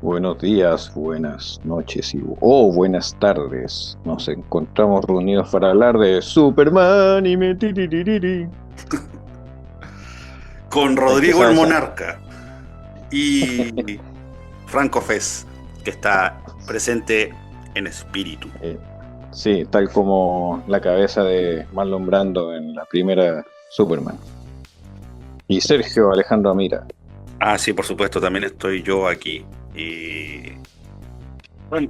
Buenos días, buenas noches y buenas tardes. Nos encontramos reunidos para hablar de Superman y me tiriririri. Con ¿De qué Rodrigo el sabes esa? Monarca y Franco Fez, que está presente en espíritu. Eh, sí, tal como la cabeza de Marlon Brando en la primera Superman. Y Sergio Alejandro Amira. Ah, sí, por supuesto, también estoy yo aquí. Y bueno,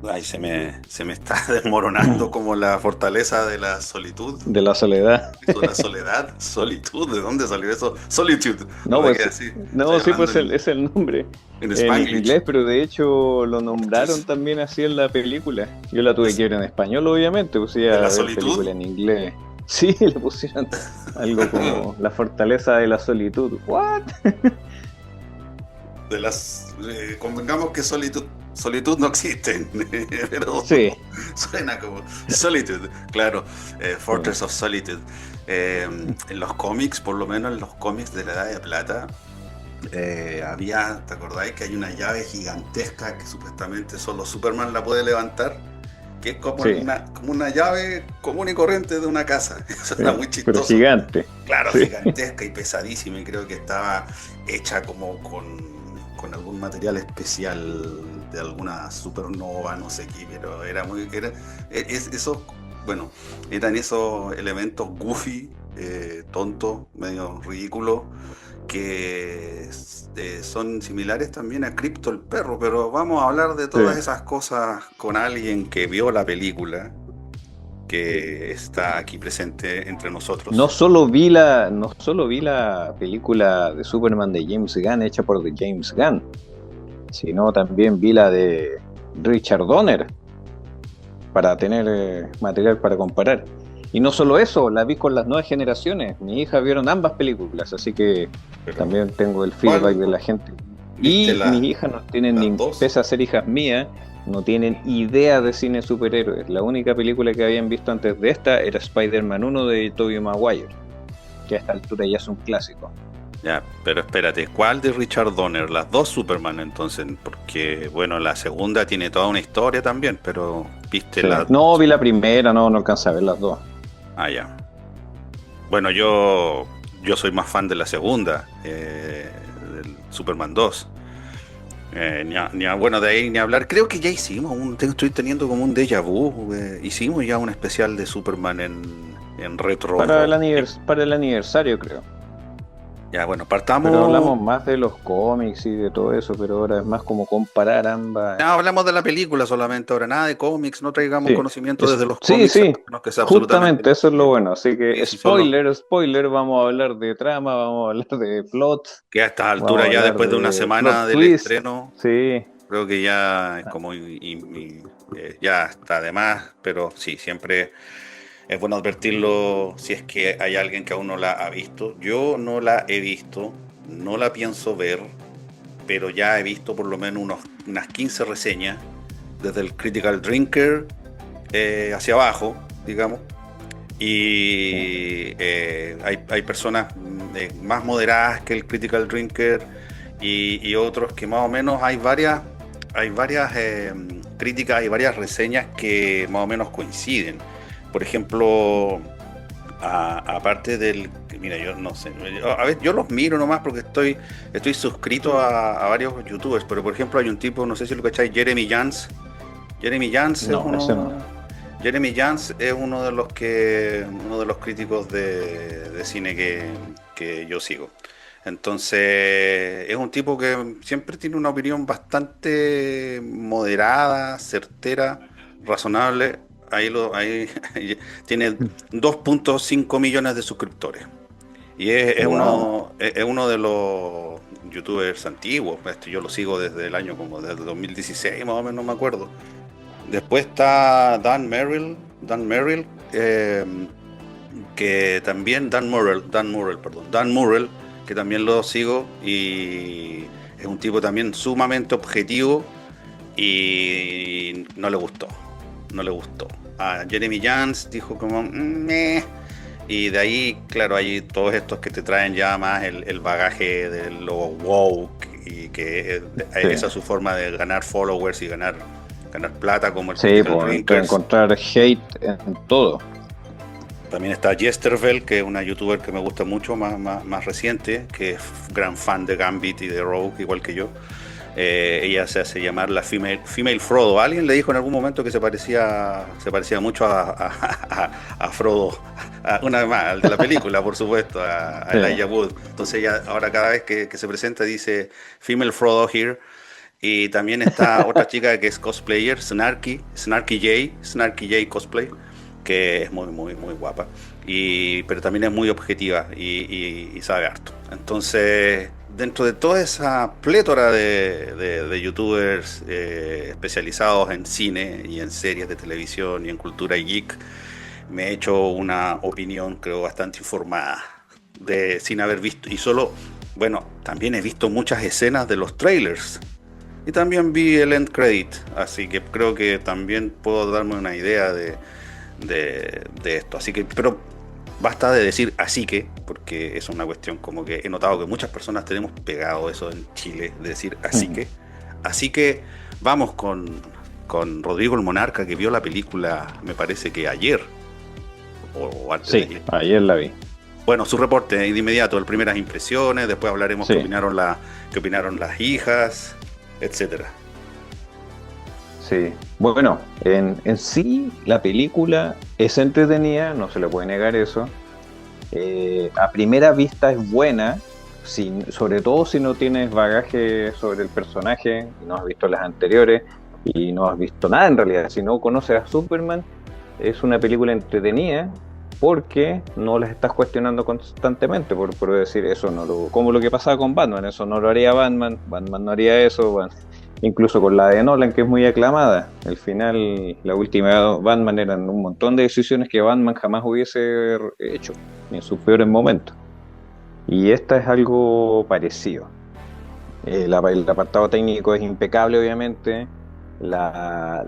ay, se me está desmoronando como la fortaleza de la solitud. De la soledad. Eso, la soledad, solitud, ¿de dónde salió eso? Solitude, No, ¿verdad que pues, así? Estoy no, sí, hablando pues es el nombre en en Spanglish. inglés, pero de hecho lo nombraron Entonces, también así en la película. Yo la tuve ¿de, que ver en español, obviamente, pues de iba la a ver película solitud? en inglés. Sí, le pusieron algo como la fortaleza de la solitud. ¿What? Convengamos que solitud no existe, pero Sí, suena como Solitude, claro, sí, Fortress of Solitude. En los cómics, por lo menos en los cómics de la Edad de Plata, ¿te acordáis que hay una llave gigantesca que supuestamente solo Superman la puede levantar? Que es sí, como una llave común y corriente de una casa. Eso era muy pero chistoso. gigante. Claro, Sí, gigantesca y pesadísima, y creo que estaba hecha como con algún material especial de alguna supernova, no sé qué, pero eso, bueno, eran esos elementos goofy, tontos, medio ridículos, que son similares también a Crypto el perro, pero vamos a hablar de sí. todas esas cosas con alguien que vio la película, que está aquí presente entre nosotros. No solo vi la película de Superman de James Gunn hecha por The James Gunn, sino también vi la de Richard Donner para tener material para comparar. Y no solo eso, la vi con las nuevas generaciones. Mi hija vieron ambas películas, así que Pero, también tengo el feedback ¿cuál de la gente. viste Y mis hijas no tienen las ni, dos? pese a ser hijas mías, no tienen idea de cine superhéroes. La única película que habían visto antes de esta era Spider-Man 1 de Tobey Maguire, que a esta altura ya es un clásico. Ya, pero espérate, ¿cuál de Richard Donner? Las dos Superman entonces, porque bueno, la segunda tiene toda una historia también, pero viste Sí. la... No vi la primera, no alcancé a ver las dos. Ah, ya. Bueno, yo soy más fan de la segunda, del Superman 2. Bueno, de ahí ni hablar. Creo que ya hicimos estoy teniendo como un déjà vu. Hicimos ya un especial de Superman en retro. Para el aniversario, creo. Ya, bueno, Pero partamos. hablamos más de los cómics y de todo eso, pero ahora es más como comparar ambas. No, hablamos de la película solamente ahora, nada de cómics, no traigamos Sí, conocimiento desde los sí, cómics, a sí, menos que sea absolutamente justamente eso es lo necesario. bueno. Así Sí, que sí, solo spoiler, vamos a hablar de trama, vamos a hablar de plot, que a estas vamos alturas a ya hablar después de una de semana plot del twist. estreno, Sí, creo que ya es como ya está de más, pero sí, siempre es bueno advertirlo si es que hay alguien que aún no la ha visto. Yo no la he visto, no la pienso ver, pero ya he visto por lo menos unas 15 reseñas, desde el Critical Drinker hacia abajo, digamos. sí, Y hay personas más moderadas que el Critical Drinker, y otros que más o menos hay varias críticas y varias reseñas que más o menos coinciden. Por ejemplo, aparte del... Mira, yo no sé. A ver, yo los miro nomás porque estoy suscrito a varios youtubers, pero por ejemplo hay un tipo, no sé si lo cacháis, Jeremy Jans. Jeremy Jans es no, ese no. uno... Jeremy Jans es uno de los críticos de cine que yo sigo. Entonces, es un tipo que siempre tiene una opinión bastante moderada, certera, razonable. Ahí tiene 2.5 millones de suscriptores. Y Wow. es uno de los youtubers antiguos. Yo lo sigo desde el año como desde 2016, más o menos, no me acuerdo. Después está Dan Merrill, que también Dan Murrell, que también lo sigo, y es un tipo también sumamente objetivo, y no le gustó. A Jeremy Jans dijo como "Meh", y de ahí, claro, hay todos estos que te traen ya más el bagaje de lo woke y que Sí, esa es su forma de ganar followers y ganar plata como el sí, Critical pues Drinkers. encontrar hate en todo. También está Yestervel, que es una youtuber que me gusta mucho, más reciente, que es gran fan de Gambit y de Rogue, igual que yo. Ella se hace llamar la female Frodo. Alguien le dijo en algún momento que se parecía mucho a Frodo, una vez más, al de la película, por supuesto, a Sí. Elijah Wood. Entonces ella ahora cada vez que se presenta dice female Frodo here. Y también está otra chica que es cosplayer, Snarky J Cosplay, que es muy guapa, pero también es muy objetiva y sabe harto. Entonces, dentro de toda esa plétora de youtubers especializados en cine y en series de televisión y en cultura geek, me he hecho una opinión, creo, bastante informada, sin haber visto, y solo, bueno, también he visto muchas escenas de los trailers. Y también vi el end credit, así que creo que también puedo darme una idea de esto. Así que, pero basta de decir así que, porque es una cuestión como que he notado que muchas personas tenemos pegado eso en Chile, de decir así que. Así que vamos con Rodrigo el Monarca, que vio la película, me parece que ayer, o antes de Sí, ayer. ayer la vi. Bueno, su reporte de inmediato, el primeras impresiones, después hablaremos Sí. qué opinaron las hijas, etcétera. Sí, bueno, en sí la película es entretenida, no se le puede negar eso. A primera vista es buena, sobre todo si no tienes bagaje sobre el personaje y no has visto las anteriores y no has visto nada en realidad. Si no conoces a Superman, es una película entretenida porque no las estás cuestionando constantemente por decir eso, como lo que pasaba con Batman, eso no lo haría Batman no haría eso, bueno, incluso con la de Nolan, que es muy aclamada. Al final, la última Batman eran un montón de decisiones que Batman jamás hubiese hecho, ni en sus peores momentos. Y esta es algo parecido. El apartado técnico es impecable, obviamente. Las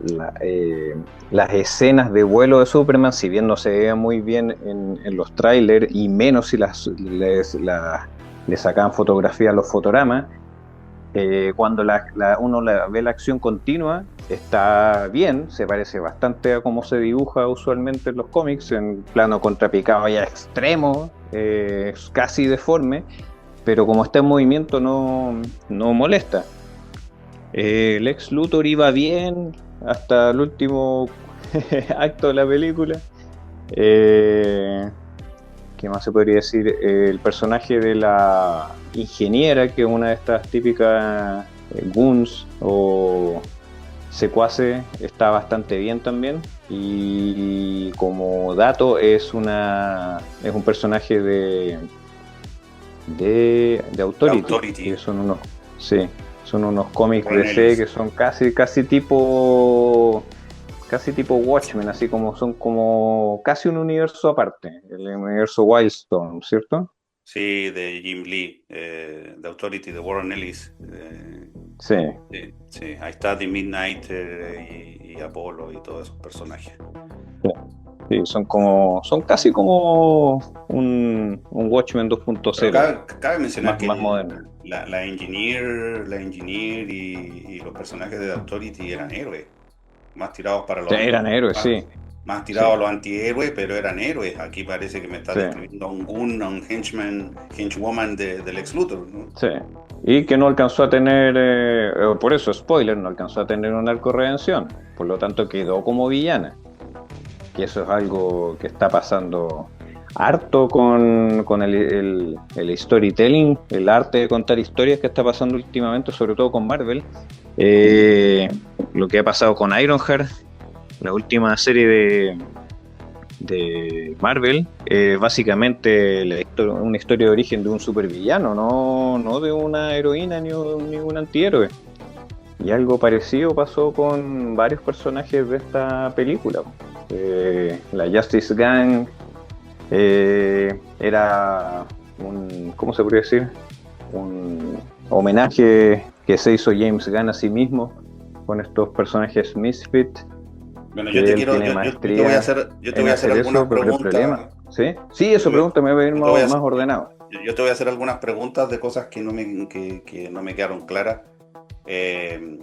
escenas de vuelo de Superman, si bien no se veían muy bien en los trailers, y menos si le sacaban fotografía a los fotogramas, cuando uno ve la acción continua, está bien, se parece bastante a cómo se dibuja usualmente en los cómics, en plano contrapicado ya extremo, casi deforme, pero como está en movimiento no molesta. Lex Luthor iba bien hasta el último acto de la película. ¿Qué más se podría decir? El personaje de la ingeniera, que es una de estas típicas goons o secuaces, está bastante bien también. Y como dato, es un personaje de Authority, que son unos cómics de DC que son casi tipo Watchmen, así como son como casi un universo aparte, el universo Wildstorm, ¿cierto? Sí, de Jim Lee, de Authority, de Warren Ellis. Sí. Sí, ahí está The Midnighter y Apollo y todos esos personajes. Sí, son casi como un Watchmen 2.0. Cabe mencionar que más moderno. La Engineer y los personajes de Authority eran héroes, más tirados para los Eran héroes, sí. Más tirados a los antihéroes, pero eran héroes. Aquí parece que me está describiendo a un goon, a un henchwoman del Lex Luthor, ¿no? Sí. Y que no alcanzó a tener, por eso, spoiler, no alcanzó a tener un arco de redención. Por lo tanto, quedó como villana. Y eso es algo que está pasando harto con el storytelling, el arte de contar historias que está pasando últimamente, sobre todo con Marvel. Lo que ha pasado con Ironheart, la última serie de Marvel, básicamente una historia de origen de un supervillano, no de una heroína ni un antihéroe. Y algo parecido pasó con varios personajes de esta película. La Justice Gang era ¿cómo se podría decir? Un homenaje que se hizo James Gunn a sí mismo con estos personajes Misfit. Bueno, yo te voy a hacer algunas preguntas. ¿Sí? Sí, eso, pregúntame, voy a ir más ordenado. yo te voy a hacer algunas preguntas de cosas que no me quedaron claras. Eh,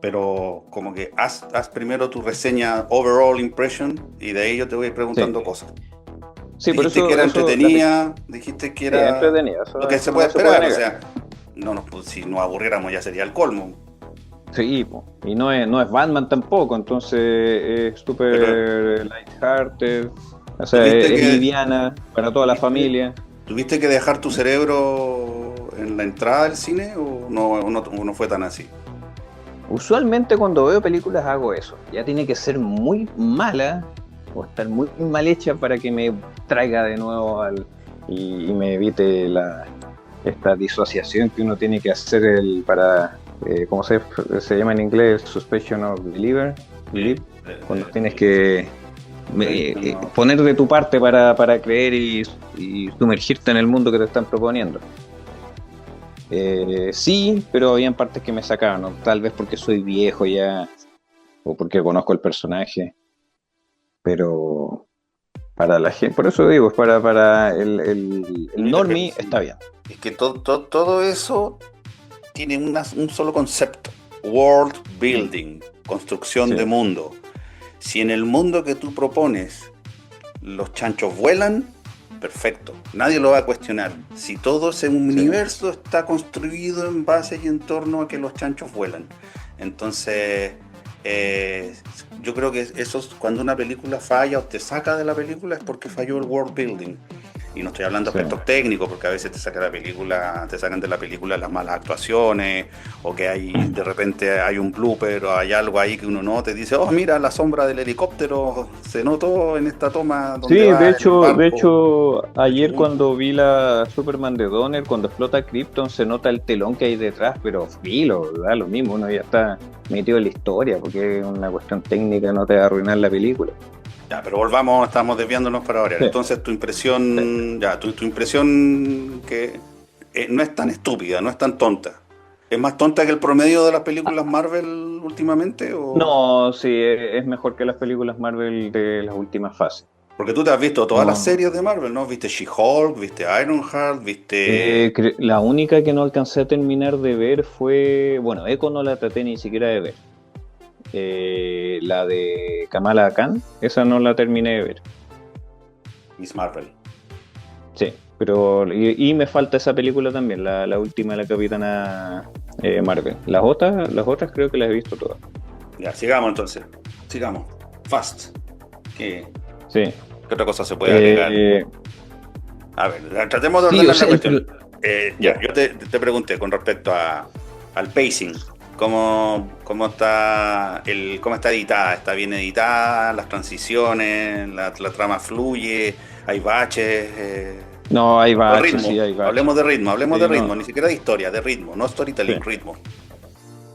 pero como que haz primero tu reseña overall impression y de ahí yo te voy Sí, preguntando cosas. sí, por Dijiste que era eso entretenida, dijiste que sí, es era entretenida, lo que eso se puede no se puede esperar, o negar. sea, pues, si nos aburriéramos ya sería el colmo. Sí, po. Y no es Batman tampoco, entonces es Pero súper lighthearted, o sea, tuviste es que, liviana para toda la tuviste, familia. tuviste que dejar tu cerebro en la entrada del cine o no fue tan así. Usualmente cuando veo películas hago eso, ya tiene que ser muy mala o estar muy mal hecha para que me traiga de nuevo y me evite esta disociación que uno tiene que hacer para, ¿cómo se llama en inglés? Suspension of Eh, belief, cuando eh, tienes eh, que no. poner de tu parte para creer y sumergirte en el mundo que te están proponiendo. Sí, pero habían partes que me sacaban, ¿no? Tal vez porque soy viejo ya o porque conozco el personaje, pero para la gente, por eso digo, para el Mira que normie está sí. bien. Es que todo eso tiene un solo concepto: world Mm, building, construcción de sí, mundo. Si en el mundo que tú propones los chanchos vuelan, perfecto, nadie lo va a cuestionar. Si todo ese sí, universo está construido en base y en torno a que los chanchos vuelan. Entonces, eh, yo creo que eso es cuando una película falla o te saca de la película es porque falló el world building. Y no estoy hablando de sí. aspectos técnicos, porque a veces te sacan de la película las malas actuaciones, o que hay, de repente hay un blooper, o hay algo ahí que uno no te dice, oh, mira, la sombra del helicóptero se notó en esta toma donde Sí, va en el de barco hecho, de ayer segundo. cuando vi la Superman de Donner, cuando explota Krypton, se nota el telón que hay detrás, pero filo, da lo mismo, uno ya está metido en la historia, porque es una cuestión técnica, no te va a arruinar la película. Ya, pero volvamos, estamos desviándonos para variar. Sí, Entonces, sí. tu impresión que no es tan estúpida, no es tan tonta. ¿Es más tonta que el promedio de las películas Marvel últimamente? O... No, sí, es mejor que las películas Marvel de las últimas fases. Porque tú te has visto todas las No, series de Marvel, ¿no? Viste She-Hulk, viste Ironheart, viste... la única que no alcancé a terminar de ver fue, bueno, Echo no la traté ni siquiera de ver. La de Kamala Khan, esa no la terminé de ver. Miss Marvel. Sí, pero y me falta esa película también, la última de la Capitana Marvel. Las otras creo que las he visto todas. Ya, sigamos entonces. Sigamos. Fast. ¿Qué, Sí. qué otra cosa se puede agregar? Eh, A ver, tratemos de sí, o ordenar la sea, cuestión. Ya, ya. yo te pregunté con respecto al pacing. ¿Cómo está editada? ¿Está bien editada? ¿Las transiciones? ¿La trama fluye? ¿Hay baches? No, hay O baches, ritmo. sí, hay baches. Hablemos de Sí, ritmo, no, ni siquiera de historia, de ritmo, no sí. storytelling, ritmo.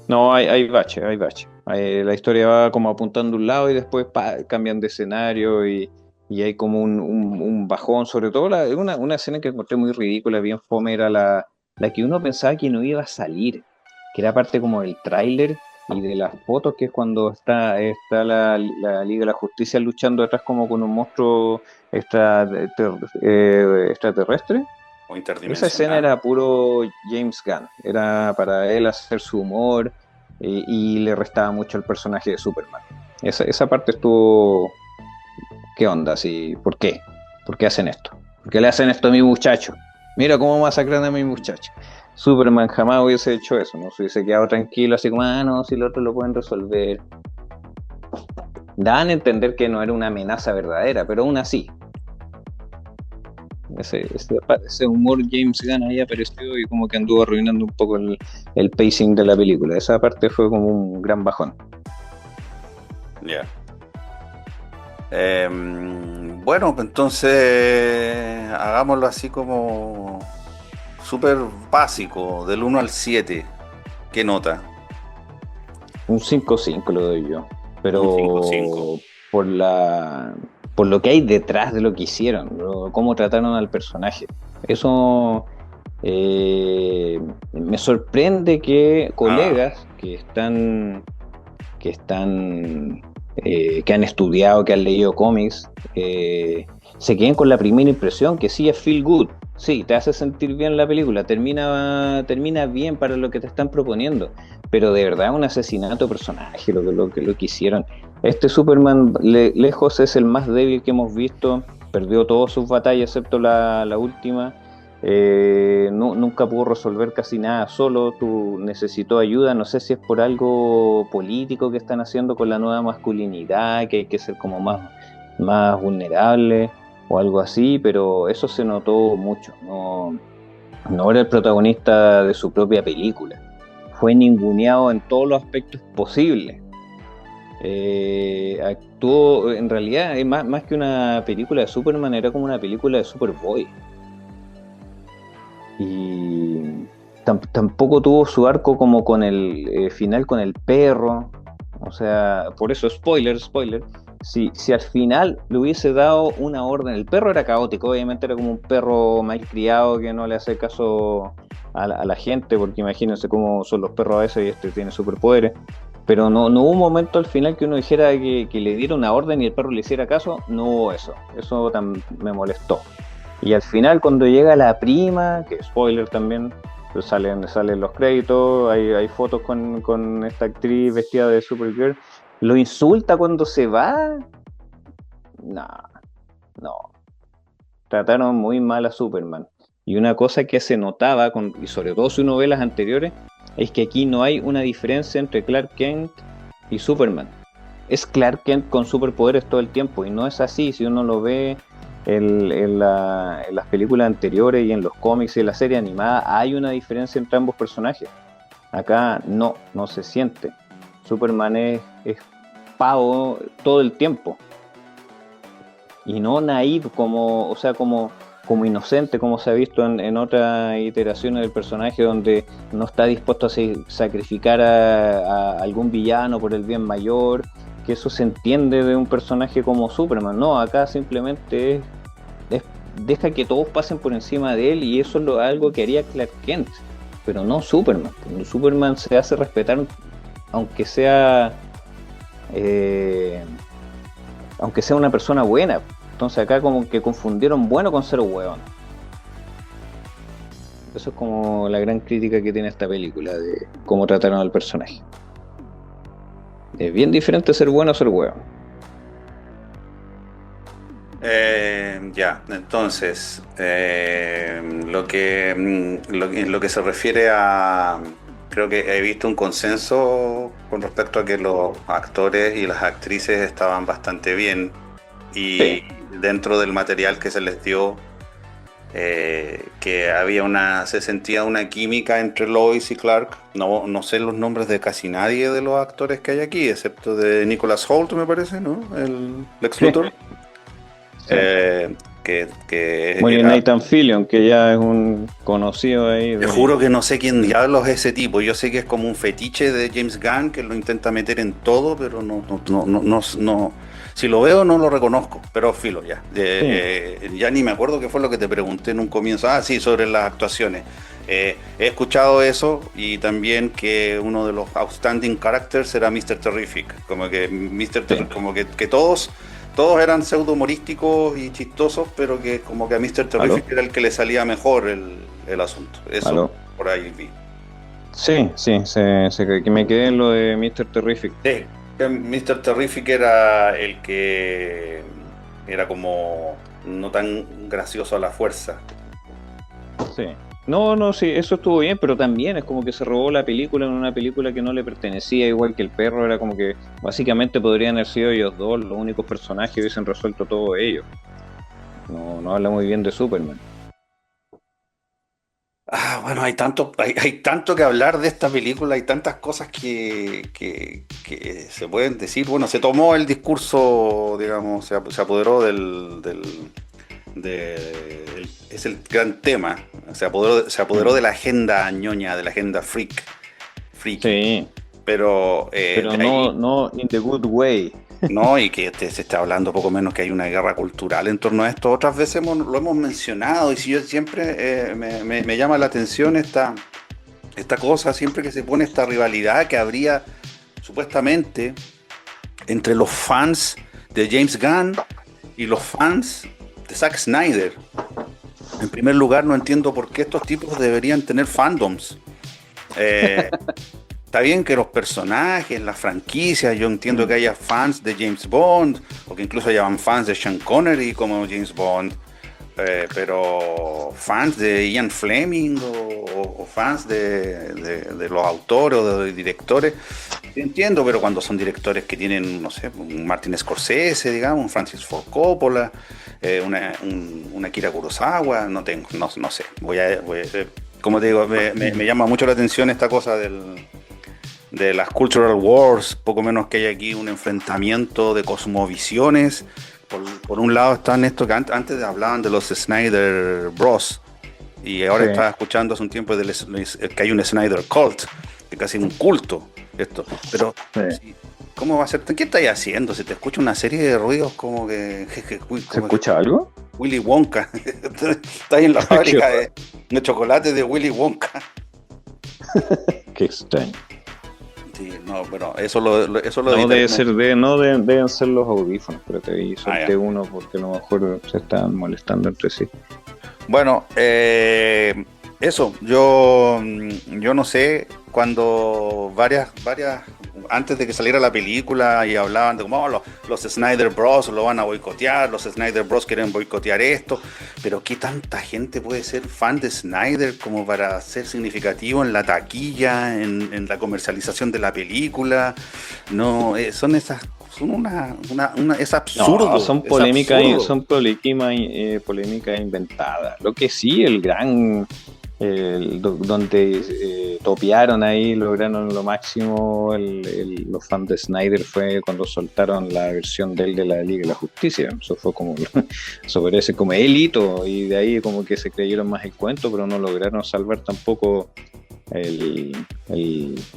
No, hay baches, hay baches. La historia va como apuntando a un lado y después cambian de escenario y hay como un bajón. Sobre todo una escena que encontré muy ridícula, bien fome, era la que uno pensaba que no iba a salir, que era parte como del tráiler y de las fotos, que es cuando está la Liga de la Justicia luchando detrás como con un monstruo extraterrestre. O Esa escena interdimensional. era puro James Gunn, era para él hacer su humor y le restaba mucho el personaje de Superman. Esa parte estuvo, ¿qué onda? Así, ¿por qué? ¿Por qué hacen esto? ¿Por qué le hacen esto a mi muchacho? Mira cómo masacran a mi muchacho. Superman jamás hubiese hecho eso, ¿no? Se hubiese quedado tranquilo, así como, ah, no, si lo otro lo pueden resolver. Dan a entender que no era una amenaza verdadera, pero aún así, ese humor James Gunn ahí apareció y como que anduvo arruinando un poco el pacing de la película. Esa parte fue como un gran bajón. Ya. Bueno, pues entonces hagámoslo así como súper básico, del 1 al 7. ¿Qué nota? Un 5-5 lo doy yo, Un 5-5. pero por la por lo que hay detrás de lo que hicieron, cómo trataron al personaje. Eso me sorprende que Ah, colegas que han estudiado, que han leído cómics, se queden con la primera impresión, que sí es feel good. sí, te hace sentir bien la película, termina bien para lo que te están proponiendo, pero de verdad un asesinato de personaje, lo que hicieron. Este Superman lejos es el más débil que hemos visto, perdió todas sus batallas excepto la última, nunca pudo resolver casi nada solo, necesitó ayuda, no sé si es por algo político que están haciendo con la nueva masculinidad, que hay que ser como más vulnerable o algo así, pero eso se notó mucho. No era el protagonista de su propia película. Fue ninguneado en todos los aspectos posibles. Actuó, en realidad, más que una película de Superman, era como una película de Superboy. Y tampoco tuvo su arco como con el final con el perro. O sea, por eso, spoiler. Si al final le hubiese dado una orden, el perro era caótico, obviamente era como un perro malcriado que no le hace caso a la gente, porque imagínense cómo son los perros a veces y este tiene superpoderes. Pero no hubo un momento al final que uno dijera que le diera una orden y el perro le hiciera caso, no hubo eso. Eso me molestó. Y al final, cuando llega la prima, que spoiler también, pues salen los créditos, hay fotos con esta actriz vestida de Supergirl, lo insulta cuando se va. No, no. Trataron muy mal a Superman. Y una cosa que se notaba, y sobre todo si uno ve las anteriores, es que aquí no hay una diferencia entre Clark Kent y Superman. Es Clark Kent con superpoderes todo el tiempo, y no es así. Si uno lo ve en las películas anteriores y en los cómics y en la serie animada, hay una diferencia entre ambos personajes. Acá no se siente. Superman es pavo todo el tiempo. Y no naive, como inocente, como se ha visto en otras iteraciones del personaje, donde no está dispuesto a sacrificar a algún villano por el bien mayor, que eso se entiende de un personaje como Superman. No, acá simplemente deja que todos pasen por encima de él, y eso es algo que haría Clark Kent, pero no Superman. Superman se hace respetar, aunque sea una persona buena. Entonces acá como que confundieron bueno con ser hueón. Eso es como la gran crítica que tiene esta película, de cómo trataron al personaje. Es bien diferente ser bueno a ser hueón. Ya, entonces, lo que se refiere a... Creo que he visto un consenso con respecto a que los actores y las actrices estaban bastante bien, y Sí. dentro del material que se les dio, que se sentía una química entre Lois y Clark. No sé los nombres de casi nadie de los actores que hay aquí, excepto de Nicholas Hoult, me parece, ¿no? El Lex Luthor. Sí. Que Muy bien, era... Nathan Fillion, que ya es un conocido ahí. Te juro que no sé quién diablos es ese tipo. Yo sé que es como un fetiche de James Gunn, que lo intenta meter en todo, pero no. Si lo veo no lo reconozco, pero filo ya. Ya ni me acuerdo qué fue lo que te pregunté en un comienzo. Ah, sí, sobre las actuaciones. He escuchado eso, y también que uno de los outstanding characters era Mr. Terrific. Como que como que todos eran pseudo humorísticos y chistosos, pero que como que a Mr. Terrific era el que le salía mejor el asunto. Eso ¿Aló? por ahí vi. Sí, que me quedé en lo de Mr. Terrific. Sí, que Mr. Terrific era el que era como no tan gracioso a la fuerza. Sí. No, sí, eso estuvo bien, pero también es como que se robó la película en una película que no le pertenecía, igual que el perro. Era como que básicamente podrían haber sido ellos dos los únicos personajes que hubiesen resuelto todo ello. No habla muy bien de Superman. Bueno, hay tanto que hablar de esta película, hay tantas cosas que se pueden decir. Bueno, se tomó el discurso, digamos, se apoderó es el gran tema. Se apoderó de la agenda ñoña, de la agenda freak. Sí, Pero no in the good way. no, y que se está hablando poco menos que hay una guerra cultural en torno a esto. Otras veces lo hemos mencionado, y si yo siempre me llama la atención esta cosa, siempre que se pone esta rivalidad que habría supuestamente entre los fans de James Gunn y los fans de Zack Snyder. En primer lugar, no entiendo por qué estos tipos deberían tener fandoms. Eh, Está bien que los personajes, las franquicias, yo entiendo que haya fans de James Bond, o que incluso hayan fans de Sean Connery como James Bond, pero fans de Ian Fleming o fans de los autores o de los directores, sí entiendo, pero cuando son directores que tienen, no sé, un Martin Scorsese, digamos, un Francis Ford Coppola, un Akira Kurosawa, no sé, como te digo, me llama mucho la atención esta cosa de las Cultural Wars, poco menos que hay aquí un enfrentamiento de cosmovisiones. Por un lado están estos que antes hablaban de los Snyder Bros. Y ahora Sí. estaba escuchando hace un tiempo que hay un Snyder Cult, que casi un culto esto. Pero, Sí. ¿cómo va a ser? ¿Qué estáis haciendo? Se te escucha una serie de ruidos como ¿Se como escucha algo? Willy Wonka. Estás en la fábrica de chocolate de Willy Wonka. Qué extraño. Sí, no, pero eso eso lo No editaré. debe ser deben ser los audífonos, pero te vi, solté Ya. uno porque a lo mejor se estaban molestando entre sí. Bueno, eso, yo no sé, cuando antes de que saliera la película y hablaban de cómo los Snyder Bros. Lo van a boicotear, los Snyder Bros. Quieren boicotear esto, pero ¿qué tanta gente puede ser fan de Snyder como para ser significativo en la taquilla, en la comercialización de la película? No, es absurdo. No, son es polémicas, absurdo. son polémicas inventadas. Lo que sí, donde topearon ahí, lograron lo máximo los fans de Snyder fue cuando soltaron la versión de él de la Liga de la Justicia. Eso fue como, eso parece como el hito, y de ahí como que se creyeron más el cuento, pero no lograron salvar tampoco el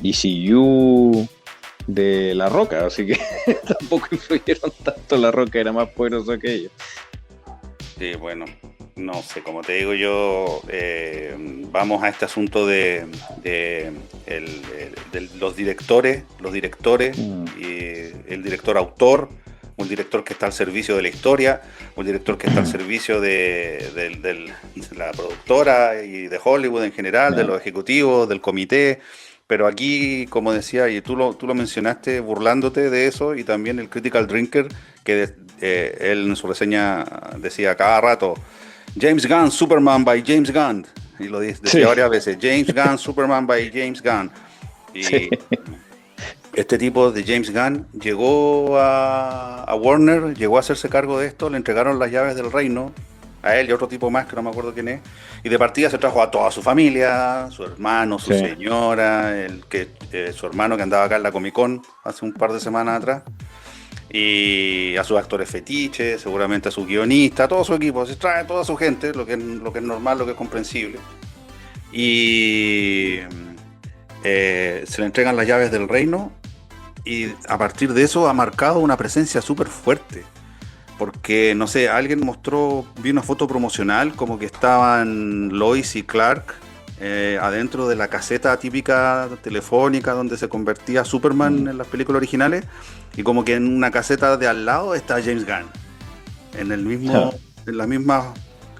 ECU de La Roca, así que tampoco influyeron tanto. La Roca era más poderoso que ellos. Sí, bueno, no sé, como te digo yo, vamos a este asunto de los directores, y el director autor, un director que está al servicio de la historia, un director que está al servicio de la productora y de Hollywood en general, de los ejecutivos, del comité. Pero aquí, como decía, y tú lo mencionaste burlándote de eso, y también el Critical Drinker, que él en su reseña decía cada rato, James Gunn, Superman by James Gunn. Y lo decía Sí. varias veces, James Gunn, Superman by James Gunn. Y Sí. este tipo de James Gunn llegó a Warner, llegó a hacerse cargo de esto, le entregaron las llaves del reino, a él y a otro tipo más que no me acuerdo quién es, y de partida se trajo a toda su familia, su hermano, su Sí. señora, su hermano que andaba acá en la Comic Con hace un par de semanas atrás, y a sus actores fetiches, seguramente a su guionista, a todo su equipo, se trae a toda su gente, lo que es normal, lo que es comprensible, y se le entregan las llaves del reino, y a partir de eso ha marcado una presencia súper fuerte. Porque, no sé, vi una foto promocional como que estaban Lois y Clark adentro de la caseta típica telefónica donde se convertía Superman en las películas originales, y como que en una caseta de al lado está James Gunn, en la misma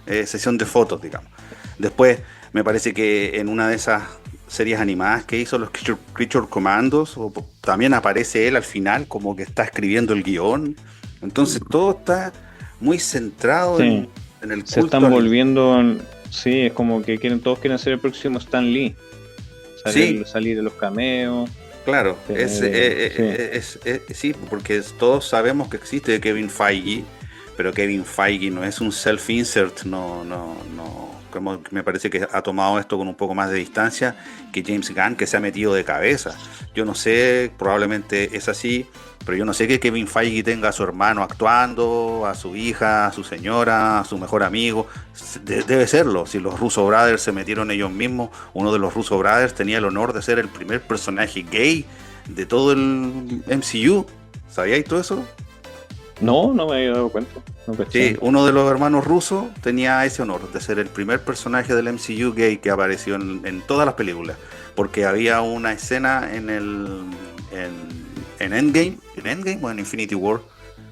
sesión de fotos, digamos. Después, me parece que en una de esas series animadas que hizo, los Creature Commandos, también aparece él al final como que está escribiendo el guión. Entonces todo está muy centrado Sí. en el Se culto están volviendo, sí, es como que todos quieren ser el próximo Stan Lee. Salir de los cameos. Claro, Sí. sí, porque todos sabemos que existe Kevin Feige, pero Kevin Feige no es un self-insert, no, como me parece que ha tomado esto con un poco más de distancia que James Gunn, que se ha metido de cabeza. Yo no sé, probablemente es así, pero yo no sé que Kevin Feige tenga a su hermano actuando, a su hija, a su señora, a su mejor amigo. Debe serlo. Si los Russo Brothers se metieron ellos mismos, uno de los Russo Brothers tenía el honor de ser el primer personaje gay de todo el MCU. ¿Sabíais todo eso? No me había dado cuenta. No Sí, uno de los hermanos rusos tenía ese honor de ser el primer personaje del MCU gay que apareció en todas las películas, porque había una escena en Endgame o en Infinity War.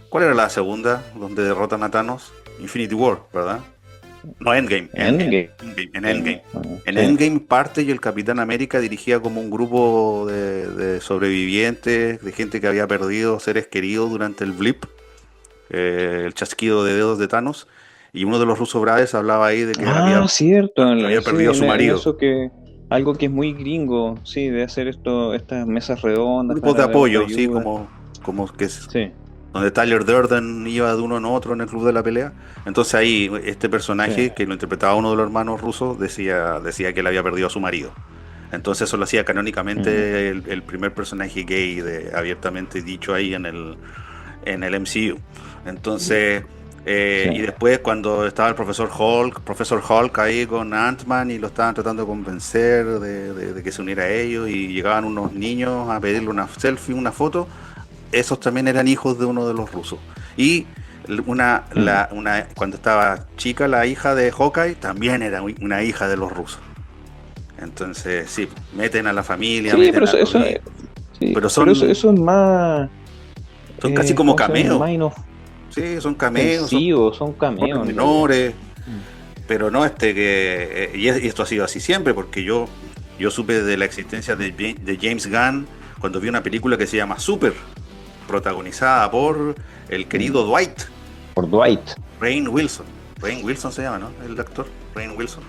¿Cuál era la segunda donde derrotan a Thanos? Infinity War, ¿verdad? No, Endgame. Endgame. En Endgame. En Sí. Endgame parte y el Capitán América dirigía como un grupo de sobrevivientes, de gente que había perdido seres queridos durante el blip, el chasquido de dedos de Thanos. Y uno de los Russo Brothers hablaba ahí de Ah, cierto, que había sí, perdido a su en marido. eso que algo que es muy gringo, sí, de hacer estas mesas redondas Grupos de para de apoyo, sí, autoayuda. como que es Sí, donde Tyler Durden iba de uno en otro en el club de la pelea. Entonces ahí este sí. personaje que lo interpretaba uno de los hermanos rusos decía que él había perdido a su marido. Entonces eso lo hacía Mm, canónicamente el primer personaje gay abiertamente dicho ahí en el MCU. Entonces, sí. y después cuando estaba el Profesor Hulk ahí con Ant-Man y lo estaban tratando de convencer de que se uniera a ellos y llegaban unos niños a pedirle una selfie, una foto, esos también eran hijos de uno de los rusos. Y Mm. cuando estaba chica, la hija de Hawkeye también era una hija de los rusos. Entonces, sí, meten a la familia, Sí, meten pero a los hijos. sí, Pero pero eso es más, son casi como ¿cómo se llama? cameos. Más Sí, son cameos, son inofensivos, son roles cameos en realidad. menores. Mm. Pero no y esto ha sido así siempre, porque yo supe de la existencia de James Gunn cuando vi una película que se llama Super, protagonizada por el Mm. querido Dwight, Por Dwight. Rainn Wilson. Rainn Wilson se llama, ¿no? El actor, Rainn Wilson.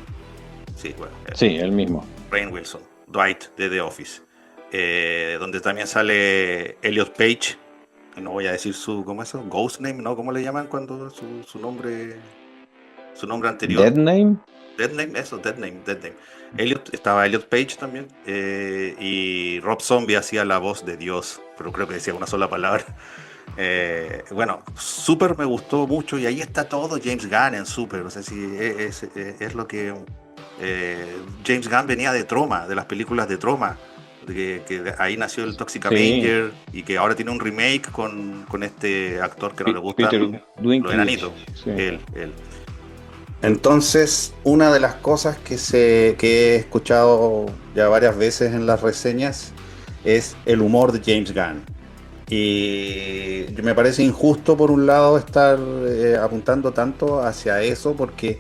Sí, bueno, Sí, el mismo. Rainn Wilson, Dwight de The Office. Donde también sale Elliot Page. No voy a decir ¿cómo es eso? Ghost name, ¿no? ¿Cómo le llaman cuando su nombre anterior? Dead Name. Dead Name, eso, Dead Name. Estaba Elliot Page también, y Rob Zombie hacía la voz de Dios, pero creo que decía una sola palabra. Bueno, Super me gustó mucho y ahí está todo James Gunn en Super. O sea, sí, es lo que James Gunn venía de Troma, de las películas de Troma. Que ahí nació el Toxic Sí, Avenger y que ahora tiene un remake con este actor que no le gusta, Peter los Dinklage. enanitos. Sí. Él. Entonces, una de las cosas que he escuchado ya varias veces en las reseñas es el humor de James Gunn. Y me parece injusto por un lado estar apuntando tanto hacia eso porque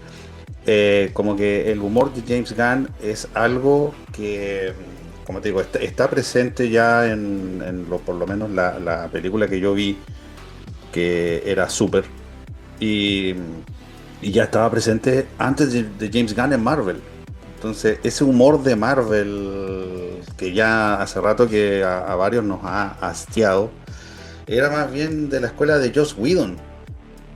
como que el humor de James Gunn es algo que, como te digo, está presente ya por lo menos la película que yo vi, que era Super. Y, y ya estaba presente antes de James Gunn en Marvel. Entonces, ese humor de Marvel, que ya hace rato que a varios nos ha hastiado, era más bien de la escuela de Joss Whedon. Sí.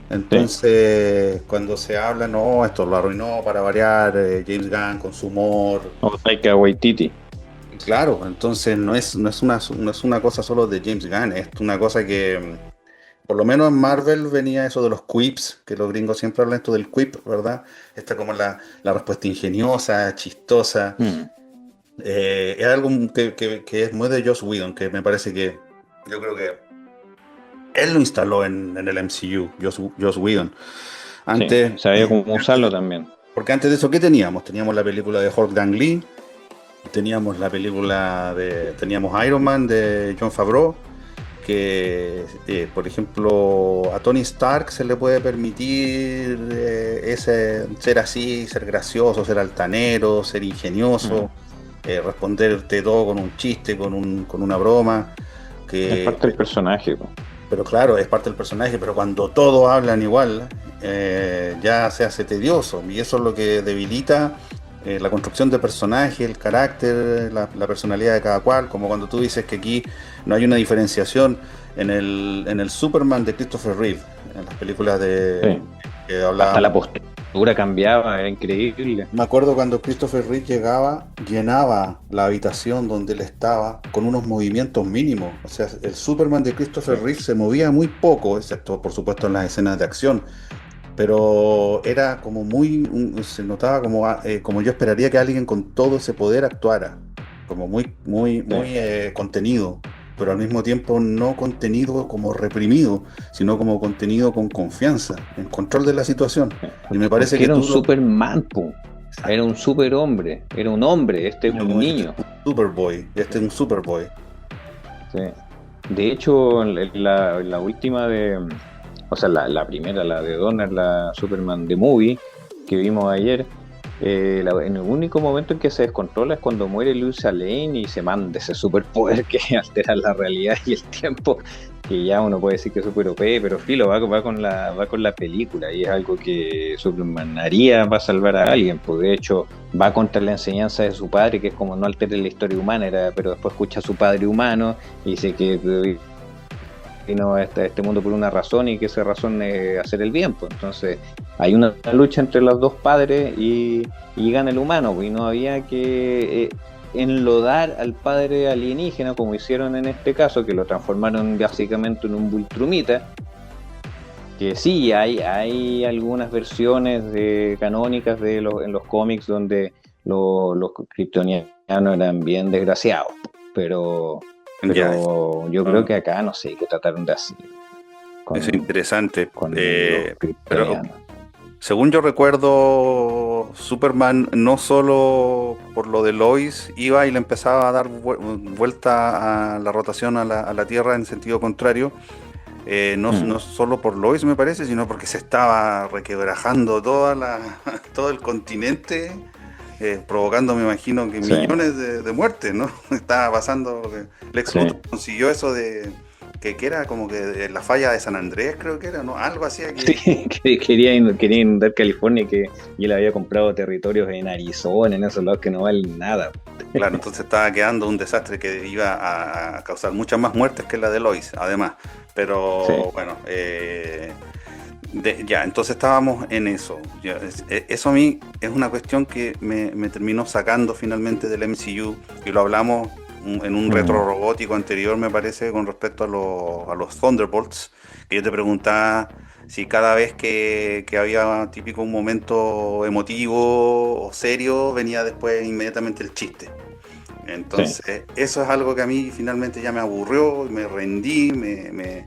Entonces, cuando se habla, no, esto lo arruinó para variar, James Gunn con su humor. O Taika Waititi. Claro, entonces no es una cosa solo de James Gunn, es una cosa que, por lo menos en Marvel venía eso de los quips, que los gringos siempre hablan esto del quip, ¿verdad? Esta como la respuesta ingeniosa, chistosa. Mm. Es algo que es muy de Joss Whedon, que me parece que yo creo que él lo instaló en el MCU, Joss Whedon. Sí, Antes, sabía cómo usarlo también. porque antes de eso, ¿qué teníamos? Teníamos la película de Hulk Gang Lee, teníamos la película teníamos Iron Man de Jon Favreau, que, por ejemplo, a Tony Stark se le puede permitir ser así, ser gracioso, ser altanero, ser Mm. ingenioso, responderte todo con un chiste, con una broma, Es que, parte del personaje, po. pero claro, es parte del personaje, pero cuando todos hablan igual, ya se hace tedioso, y eso es lo que debilita la construcción de personaje, el carácter, la personalidad de cada cual, como cuando tú dices que aquí no hay una diferenciación en el Superman de Christopher Reeve, en las películas Sí. que Hasta la hablábamos. postura cambiaba, era increíble. Me acuerdo cuando Christopher Reeve llegaba, llenaba la habitación donde él estaba con unos movimientos mínimos. O sea, el Superman de Sí. Christopher Reeve se movía muy poco, excepto por supuesto en las escenas de acción. Pero era como se notaba como yo esperaría que alguien con todo ese poder actuara. Como Sí. muy contenido, pero al mismo tiempo no contenido como reprimido, sino como contenido con confianza, en control de la situación. Y me parece Porque que era un tú lo... Superman, po. Era un superhombre, era un hombre, este es un Como dijiste niño. tú, Superboy, este es un Superboy. Sí. De hecho, la última o sea, la primera, la de Donner, la Superman de Movie, que vimos ayer, en el único momento en que se descontrola es cuando muere Luisa Lane y se manda ese superpoder que altera la realidad y el tiempo, que ya uno puede decir que es super OP, pero filo, va con la película y es algo que Superman haría para salvar a alguien, pues de hecho va contra la enseñanza de su padre, que es como no altere la historia humana, pero después escucha a su padre humano y dice que vino a este mundo por una razón y que esa razón es hacer el bien, pues entonces hay una lucha entre los dos padres y gana el humano, pues, y no había que enlodar al padre alienígena como hicieron en este caso, que lo transformaron básicamente en un Viltrumita, que sí, hay algunas versiones canónicas en los cómics donde los kryptonianos eran bien desgraciados, pero yo creo que acá no sé qué trataron de hacer. Es interesante. Pero según yo recuerdo, Superman no solo por lo de Lois iba y le empezaba a dar vuelta a la rotación a la Tierra en sentido contrario. No solo por Lois me parece, sino porque se estaba requebrajando todo el continente, provocando, me imagino, que millones de muertes, ¿no? Estaba pasando lo que Lex Luthor consiguió eso de que era como que de la falla de San Andrés, creo que era, ¿no? Algo así. Sí, que quería inundar California, y él había comprado territorios en Arizona, en esos lados que no valen nada. Claro, entonces estaba quedando un desastre que iba a causar muchas más muertes que la de Lois, además. Pero bueno, entonces estábamos en eso. Eso a mí es una cuestión que me terminó sacando finalmente del MCU, y lo hablamos en un retro robótico anterior, me parece, con respecto a los Thunderbolts, que yo te preguntaba si cada vez que había típico un momento emotivo o serio, venía después inmediatamente el chiste. Entonces, eso es algo que a mí finalmente ya me aburrió, me rendí, me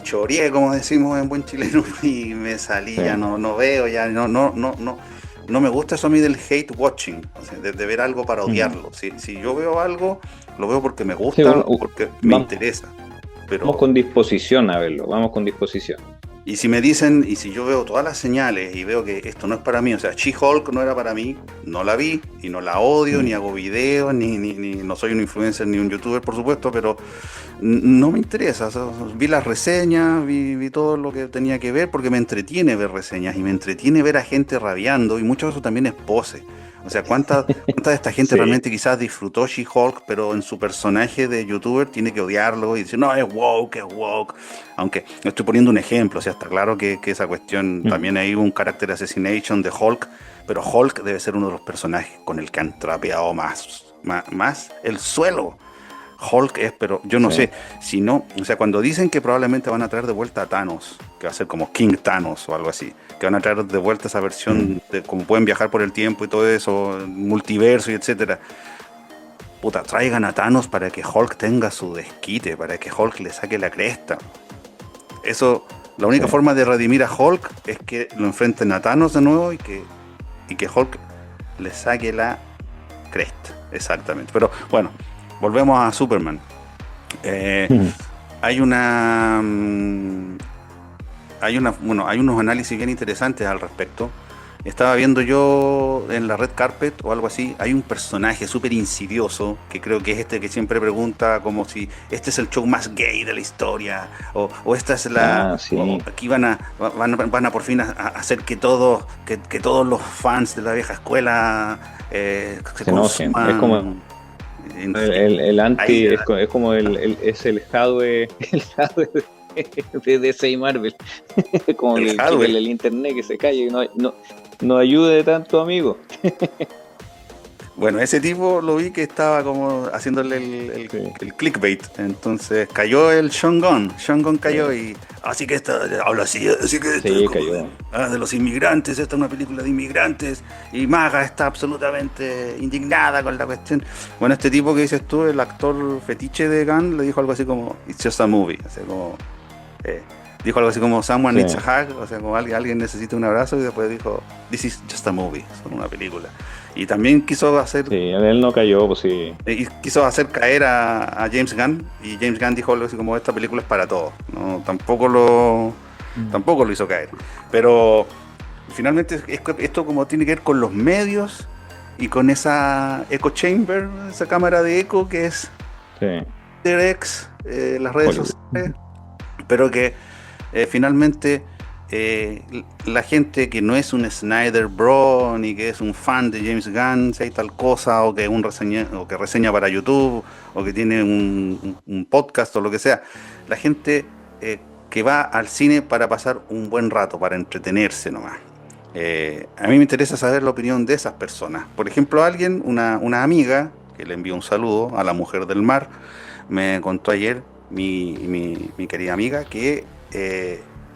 choreé, como decimos en buen chileno, y me salí, ya no veo, ya no me gusta eso a mí del hate watching, o sea, de ver algo para odiarlo. Si yo veo algo, lo veo porque me gusta, porque me interesa. Pero vamos con disposición a verlo, vamos con disposición. Y si me dicen, y si yo veo todas las señales y veo que esto no es para mí, o sea, She-Hulk no era para mí, no la vi y no la odio, ni hago videos, ni no soy un influencer ni un youtuber, por supuesto, pero no me interesa. O sea, vi las reseñas, vi todo lo que tenía que ver, porque me entretiene ver reseñas y me entretiene ver a gente rabiando, y mucho de eso también es pose. O sea, ¿cuánta de esta gente realmente quizás disfrutó She-Hulk, pero en su personaje de youtuber tiene que odiarlo y decir, no, es woke? Aunque estoy poniendo un ejemplo, o sea, está claro que esa cuestión, también hay un character assassination de Hulk, pero Hulk debe ser uno de los personajes con el que han trapeado más el suelo. Hulk es, pero yo no sé, si no, o sea, cuando dicen que probablemente van a traer de vuelta a Thanos, que va a ser como King Thanos o algo así, que van a traer de vuelta esa versión de cómo pueden viajar por el tiempo y todo eso, multiverso y etcétera. Puta, traigan a Thanos para que Hulk tenga su desquite, para que Hulk le saque la cresta. Eso, la única forma de redimir a Hulk es que lo enfrenten a Thanos de nuevo y que Hulk le saque la cresta, exactamente. Pero bueno, volvemos a Superman. Hay unos análisis bien interesantes al respecto. Estaba viendo yo en la Red Carpet o algo así, hay un personaje súper insidioso, que creo que es este que siempre pregunta como si este es el show más gay de la historia, o esta es la... o aquí van a por fin a hacer que todos los fans de la vieja escuela se consuman. Es como el anti, es como es el hardware de DC y Marvel. Como el chico del internet que se calle y no ayude tanto, amigo. Bueno, ese tipo lo vi que estaba como haciéndole el clickbait. Entonces cayó el Sean Gunn cayó y así que esto habla así que esto cayó. De los inmigrantes, esta es una película de inmigrantes y Maga está absolutamente indignada con la cuestión. Bueno, este tipo que dices tú, el actor fetiche de Gunn, le dijo algo así como it's just a movie, o sea, como dijo algo así como someone needs a hug, o sea, como alguien necesita un abrazo, y después dijo this is just a movie, es una película. Y también quiso hacer... Sí, él no cayó, pues sí. Y quiso hacer caer a James Gunn, y James Gunn dijo algo así como esta película es para todos. No, tampoco lo hizo caer. Pero Finalmente, esto como tiene que ver con los medios y con esa echo chamber, esa cámara de eco que es Sí. X, las redes Hollywood. sociales, pero que finalmente la gente que no es un Snyder Bro ni que es un fan de James Gunn, si hay tal cosa, o que o que reseña para YouTube, o que tiene un podcast o lo que sea, la gente que va al cine para pasar un buen rato, para entretenerse nomás. A mí me interesa saber la opinión de esas personas. Por ejemplo, una amiga, que le envió un saludo a la mujer del mar, me contó ayer, mi querida amiga, que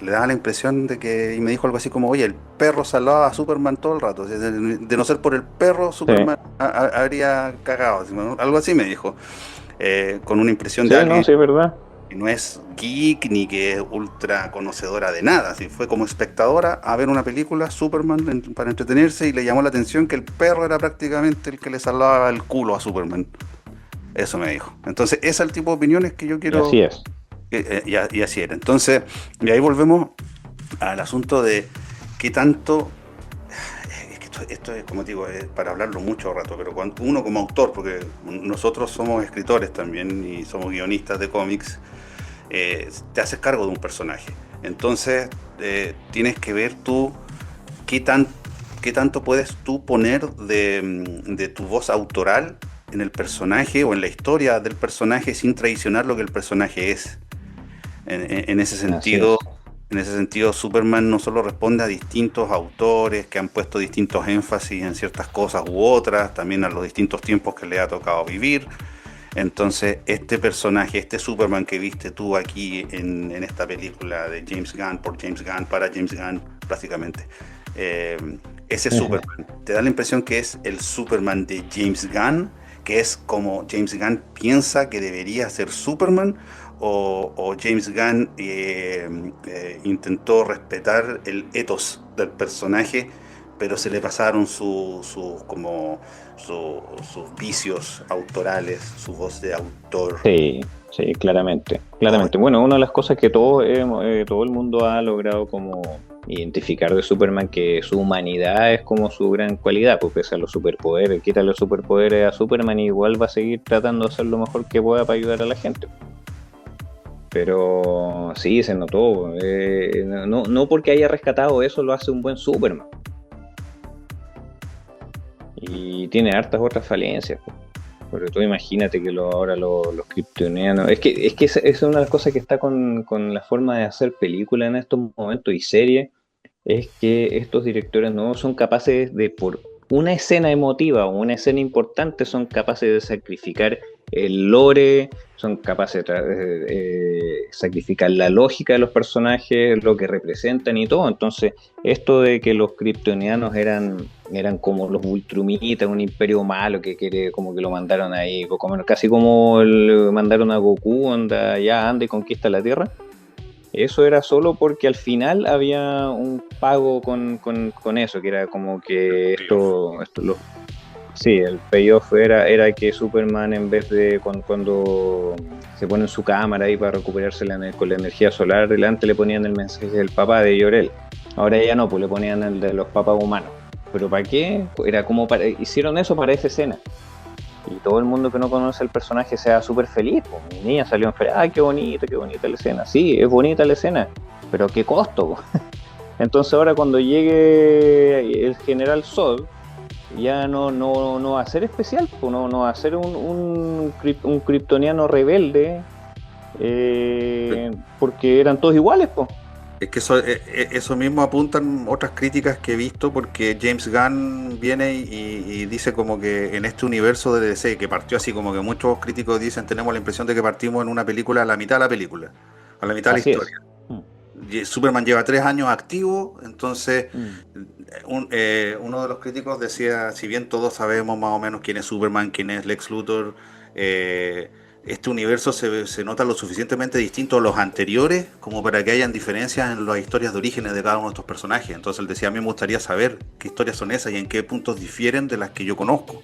le daba la impresión de que, y me dijo algo así como, oye, el perro salvaba a Superman todo el rato. O sea, de no ser por el perro, Superman habría cagado. Algo así me dijo, con una impresión de Sí, no, alguien sí, es verdad. que no es geek ni que es ultra conocedora de nada. Así fue como espectadora a ver una película, Superman, para entretenerse, y le llamó la atención que el perro era prácticamente el que le salvaba el culo a Superman. Eso me dijo. Entonces, ese es el tipo de opiniones que yo Y así quiero. es. Y así era. Entonces, y ahí volvemos al asunto de qué tanto. Es que esto es, como digo, es para hablarlo mucho rato, pero cuando uno como autor, porque nosotros somos escritores también y somos guionistas de cómics, te haces cargo de un personaje. Entonces, tienes que ver tú qué tan, qué tanto puedes tú poner de tu voz autoral en el personaje o en la historia del personaje sin traicionar lo que el personaje es. En ese Así sentido, es. Superman no solo responde a distintos autores que han puesto distintos énfasis en ciertas cosas u otras, también a los distintos tiempos que le ha tocado vivir. Entonces, este personaje, este Superman que viste tú aquí en esta película de James Gunn, por James Gunn, para James Gunn, prácticamente, eh, ese Superman, ¿te da la impresión que es el Superman de James Gunn? ¿Que es como James Gunn piensa que debería ser Superman? ¿O James Gunn intentó respetar el ethos del personaje, pero se le pasaron sus vicios autorales, su voz de autor? Sí, sí, claramente, Oh, claramente. Bueno, una de las cosas que todo el mundo ha logrado como identificar de Superman, que su humanidad es como su gran cualidad, porque pese a los superpoderes, quita los superpoderes a Superman y igual va a seguir tratando de hacer lo mejor que pueda para ayudar a la gente. Pero sí, se notó. No porque haya rescatado eso lo hace un buen Superman. Y tiene hartas otras falencias. Porque tú imagínate que ahora los kryptonianos. Es que es una de las cosas que está con la forma de hacer películas en estos momentos y series. Es que estos directores no son capaces de, por una escena emotiva o una escena importante, son capaces de sacrificar el lore, son capaces de sacrificar la lógica de los personajes, lo que representan y todo. Entonces, esto de que los kryptonianos eran como los Ultrumitas, un imperio malo que quiere, como que lo mandaron ahí, casi como mandaron a Goku, anda y conquista la Tierra. Eso era solo porque al final había un pago con eso, que era como que sí, el payoff era que Superman, en vez de cuando se pone en su cámara ahí para recuperarse con la energía solar, delante le ponían el mensaje del papá de Jor-El. Ahora ya no, pues le ponían el de los papás humanos. ¿Pero para qué? Era como hicieron eso para esa escena. Y todo el mundo que no conoce al personaje sea súper feliz. Pues mi niña salió en feria, ¡ay, qué bonita la escena! Sí, es bonita la escena, pero ¿a qué costo? Entonces ahora cuando llegue el General Zod, ya no va a ser especial, pues no va a ser un kryptoniano rebelde, porque eran todos iguales, pues. es que eso mismo apuntan otras críticas que he visto, porque James Gunn viene y dice como que en este universo de DC, que partió así, como que muchos críticos dicen, tenemos la impresión de que partimos en una película a la mitad de la película, a la mitad de la Así es. historia. Superman lleva 3 años activo, entonces Mm. uno de los críticos decía, si bien todos sabemos más o menos quién es Superman, quién es Lex Luthor, este universo se nota lo suficientemente distinto a los anteriores como para que hayan diferencias en las historias de orígenes de cada uno de estos personajes. Entonces él decía, a mí me gustaría saber qué historias son esas y en qué puntos difieren de las que yo conozco,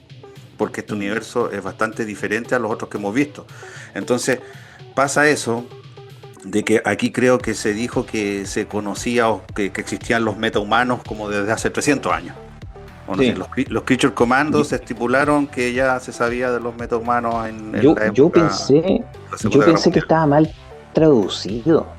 porque este universo es bastante diferente a los otros que hemos visto. Entonces pasa eso. de que aquí creo que se dijo que se conocía o que existían los metahumanos como desde hace 300 años. Bueno, sí, Sí, los Creature Commandos yo, estipularon que ya se sabía de los metahumanos en yo, la yo época pensé, de la yo Segunda Guerra pensé que Mundial. estaba mal traducido.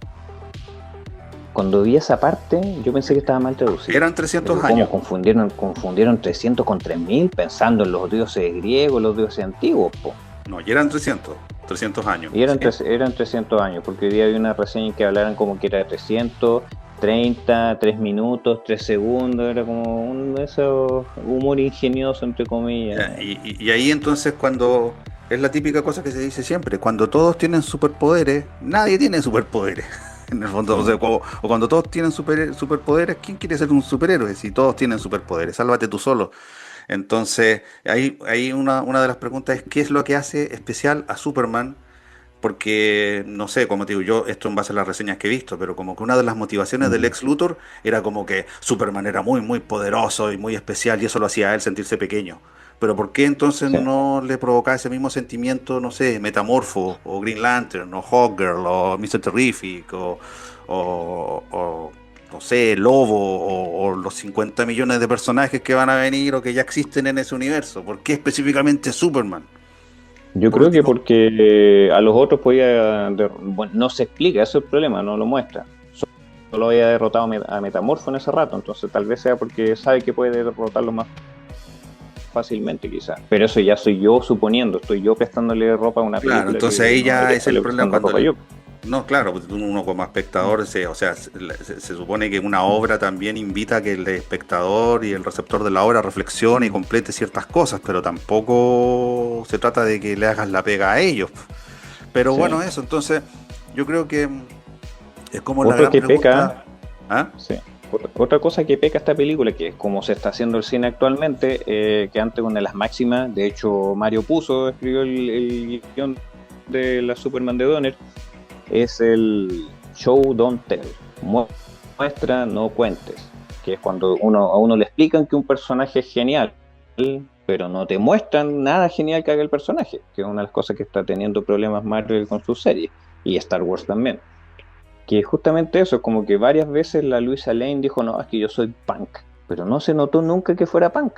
Cuando vi esa parte, yo pensé que estaba mal traducido. Eran 300 Pero como años. confundieron 300 con 3000 pensando en los dioses griegos, los dioses antiguos, po. No, ya eran 300 años. Y ¿Sí? eran 300 años, porque hoy día había una reseña que hablaran como que era de 330, 3 minutos, 3 segundos, era como un eso, humor ingenioso, entre comillas. Ya, y ahí entonces cuando es la típica cosa que se dice siempre, cuando todos tienen superpoderes, nadie tiene superpoderes. En el fondo, Sí, o cuando todos tienen superpoderes, ¿quién quiere ser un superhéroe? Si todos tienen superpoderes, sálvate tú solo. Entonces, ahí una de las preguntas es, ¿qué es lo que hace especial a Superman? Porque, no sé, como te digo yo, esto en base a las reseñas que he visto, pero como que una de las motivaciones del ujú, ex Luthor era como que Superman era muy, muy poderoso y muy especial y eso lo hacía a él sentirse pequeño. Pero ¿por qué entonces sí. no le provocaba ese mismo sentimiento, no sé, Metamorfo, o Green Lantern, o Hawkgirl, o Mr. Terrific, o, no sé, Lobo, o los 50 millones de personajes que van a venir o que ya existen en ese universo? ¿Por qué específicamente Superman? Yo Por creo que último, porque a los otros bueno, no se explica, eso es el problema, no lo muestra. Solo había derrotado a Metamorfo en ese rato, entonces tal vez sea porque sabe que puede derrotarlo más fácilmente quizás. Pero eso ya soy yo suponiendo, estoy yo prestándole ropa a una claro, película entonces que ahí no ya debería es el estarle problema prestando cuando ropa yo. no, claro, porque uno como espectador, o sea, se supone que una obra también invita a que el espectador y el receptor de la obra reflexione y complete ciertas cosas, pero tampoco se trata de que le hagas la pega a ellos. Pero Sí. bueno, eso, entonces yo creo que es como la Otro gran que peca, pregunta. ¿Ah? sí. Otra cosa que peca esta película, que es como se está haciendo el cine actualmente, que antes una de las máximas, de hecho Mario Puzo escribió el guión de la Superman de Donner, es el show don't tell, muestra, no cuentes, que es cuando a uno le explican que un personaje es genial, pero no te muestran nada genial que haga el personaje, que es una de las cosas que está teniendo problemas Marvel con sus series, y Star Wars también. Que justamente eso, como que varias veces la Luisa Lane dijo, no, es que yo soy punk, pero no se notó nunca que fuera punk.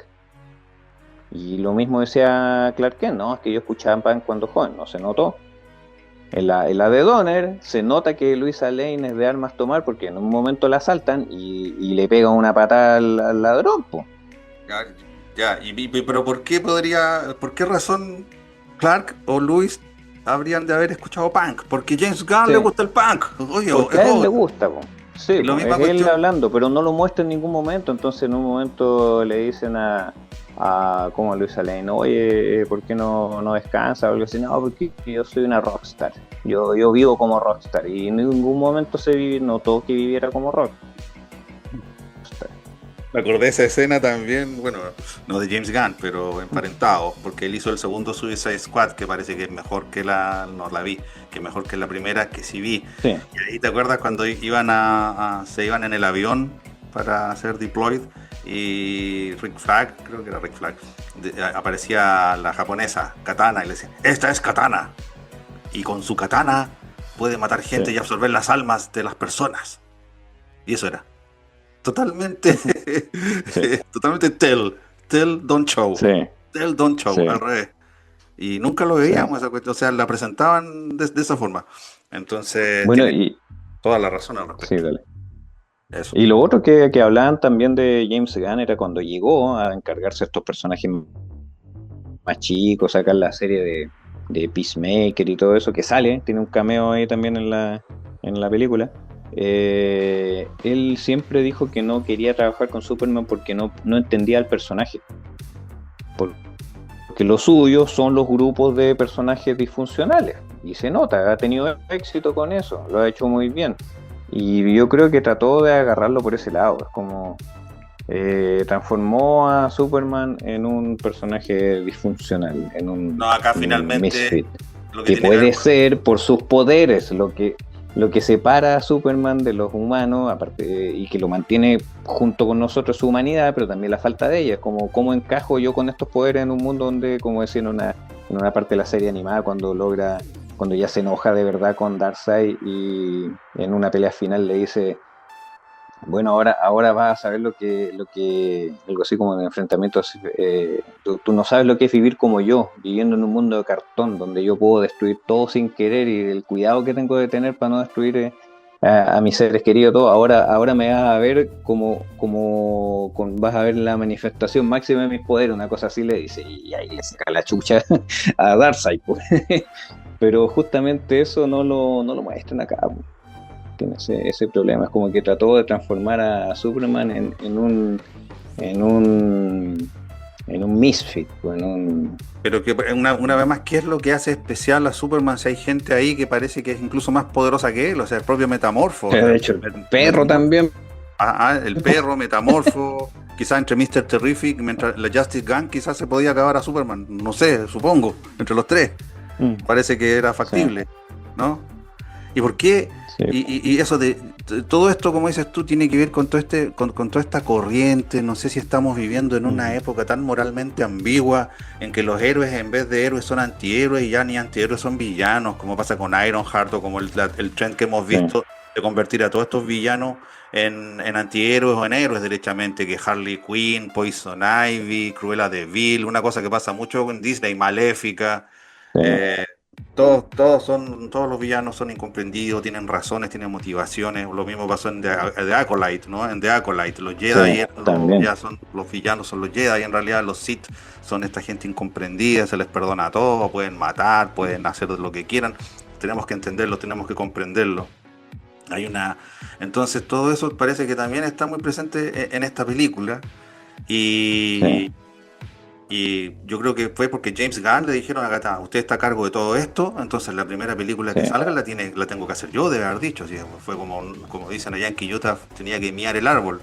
Y lo mismo decía Clark Kent, no, es que yo escuchaba punk cuando joven, no se notó. En la de Donner se nota que Luisa Lane es de armas tomar porque en un momento la asaltan y le pegan una patada al ladrón, po. Ya, ya, pero por qué razón Clark o Lewis habrían de haber escuchado punk? Porque James Gunn le Sí, gusta el punk. Oye, porque es a él le obvio. gusta, po. Sí, Y la po, es misma él cuestión. hablando, pero no lo muestra en ningún momento. Entonces, en un momento le dicen como a Luisa Lane, oye, ¿por qué no descansa? O algo así, no, porque yo soy una rockstar. Yo vivo como rockstar. Y en ningún momento notó que viviera como rockstar. Me acordé de esa escena también, bueno, no de James Gunn, pero emparentado, porque él hizo el segundo Suicide Squad, que parece que es mejor que no la vi, que mejor que la primera, que sí vi. Sí, Y ahí te acuerdas cuando se iban en el avión para ser deployed y Rick Flag, creo que era Rick Flag, aparecía la japonesa, Katana, y le decía, esta es Katana, y con su katana puede matar gente sí, y absorber las almas de las personas. Y eso era. Totalmente, sí, totalmente tell, don't show. sí, Tell, don't show, sí, al revés. Y nunca lo sí. veíamos esa cuestión, o sea, la presentaban de esa forma. Entonces, Bueno, tiene toda la razón al sí, respecto. dale. Eso. Y lo otro que hablaban también de James Gunn era cuando llegó a encargarse de estos personajes más chicos, sacar la serie de Peacemaker y todo eso, que sale, tiene un cameo ahí también en la película. Él siempre dijo que no quería trabajar con Superman porque no entendía al personaje. Porque lo suyo son los grupos de personajes disfuncionales. Y se nota, ha tenido éxito con eso, lo ha hecho muy bien. Y yo creo que trató de agarrarlo por ese lado. Es como transformó a Superman en un personaje disfuncional, en un, No, acá en un finalmente misfit, lo que que tiene que ver puede con... ser por sus poderes lo que separa a Superman de los humanos, aparte, y que lo mantiene junto con nosotros su humanidad, pero también la falta de ella. Es como, ¿cómo encajo yo con estos poderes en un mundo donde, como decía en una parte de la serie animada, cuando logra cuando ya se enoja de verdad con Darkseid y en una pelea final le dice, bueno, ahora vas a saber algo así como en enfrentamientos, tú no sabes lo que es vivir como yo, viviendo en un mundo de cartón, donde yo puedo destruir todo sin querer y el cuidado que tengo de tener para no destruir a mis seres queridos, todo. Ahora me vas a ver vas a ver la manifestación máxima de mis poderes, una cosa así le dice, y ahí le saca la chucha a Darkseid, pues. Pero justamente eso no lo muestran acá, pues. Tiene ese problema. Es como que trató de transformar a Superman en un misfit, pues, Pero que una vez más, ¿qué es lo que hace especial a Superman si hay gente ahí que parece que es incluso más poderosa que él? O sea, el propio Metamorfo. de hecho, el perro también. El perro, Metamorfo, quizás entre Mr. Terrific, mientras la Justice Gang quizás se podía acabar a Superman, no sé, supongo, entre los tres. Parece que era factible, sí. ¿No? ¿Y por qué? Sí. Y eso todo esto, como dices tú, tiene que ver con con toda esta corriente. No sé si estamos viviendo en una época tan moralmente ambigua en que los héroes en vez de héroes son antihéroes y ya ni antihéroes son villanos, como pasa con Ironheart o como el trend que hemos visto de convertir a todos estos villanos en antihéroes o en héroes derechamente, que Harley Quinn, Poison Ivy, Cruella de Vil, una cosa que pasa mucho en Disney, Maléfica. Sí. Todos los villanos son incomprendidos, tienen razones, tienen motivaciones. Lo mismo pasó en The Acolyte, ¿no? En The Acolyte, los Jedi, los villanos son los Jedi, y en realidad los Sith son esta gente incomprendida, se les perdona todo, pueden matar, pueden hacer lo que quieran. Tenemos que entenderlo, tenemos que comprenderlo. Entonces todo eso parece que también está muy presente en esta película. Y yo creo que fue porque James Gunn le dijeron a Gata, usted está a cargo de todo esto, entonces la primera película que salga la tengo que hacer yo, de haber dicho. Así, fue como dicen allá en Quillota, tenía que miar el árbol,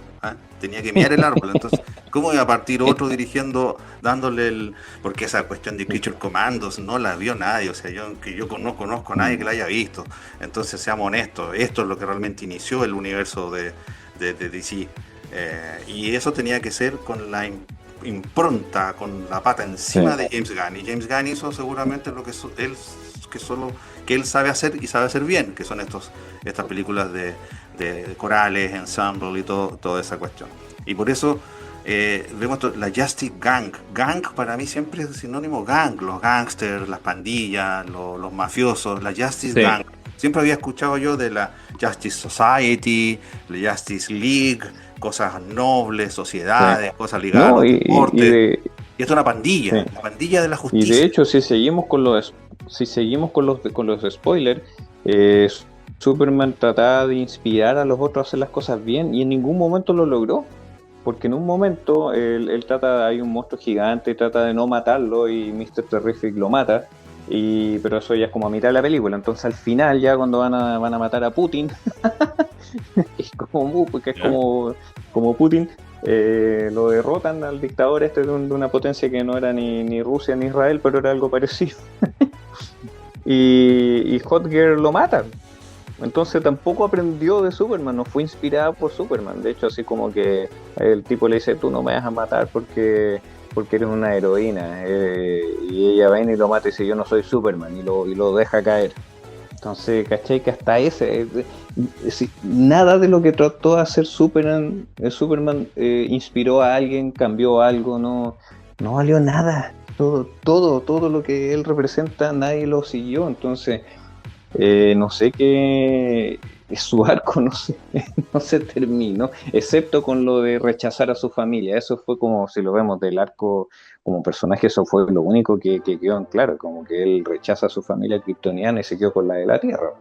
tenía que miar el árbol. Entonces, ¿cómo iba a partir otro dirigiendo, dándole porque esa cuestión de Creature Commandos no la vio nadie? O sea, yo no conozco a nadie que la haya visto. Entonces, seamos honestos, esto es lo que realmente inició el universo de DC. Y eso tenía que ser con la impronta, con la pata encima de James Gunn, y James Gunn hizo seguramente lo que él sabe hacer y sabe hacer bien, que son estas películas de corales, ensemble y toda esa cuestión. Y por eso vemos la Justice Gang. Gang para mí siempre es sinónimo gang, los gangsters, las pandillas, los mafiosos, la Justice Gang. Siempre había escuchado yo de la Justice Society, la Justice League, cosas nobles, sociedades, cosas ligadas al deporte. Y esto es una pandilla, la pandilla de la justicia. Y de hecho, si seguimos con los spoilers, Superman trataba de inspirar a los otros a hacer las cosas bien y en ningún momento lo logró. Porque en un momento él hay un monstruo gigante, trata de no matarlo y Mr. Terrific lo mata. Pero eso ya es como a mitad de la película. Entonces al final, ya cuando van a matar a Putin, es como Putin, lo derrotan al dictador de una potencia que no era ni Rusia ni Israel, pero era algo parecido. y Hotgear lo mata. Entonces tampoco aprendió de Superman, no fue inspirada por Superman. De hecho, así como que el tipo le dice, tú no me vas a matar porque eres una heroína, y ella va y lo mata y dice, yo no soy Superman, y lo deja caer. Entonces, ¿cachai? Que hasta nada de lo que trató de hacer Superman inspiró a alguien, cambió algo, no valió nada. Todo lo que él representa, nadie lo siguió. Entonces, no sé qué... su arco no se terminó, excepto con lo de rechazar a su familia. Eso fue como, si lo vemos del arco como personaje, eso fue lo único que quedó en claro, como que él rechaza a su familia kryptoniana y se quedó con la de la Tierra.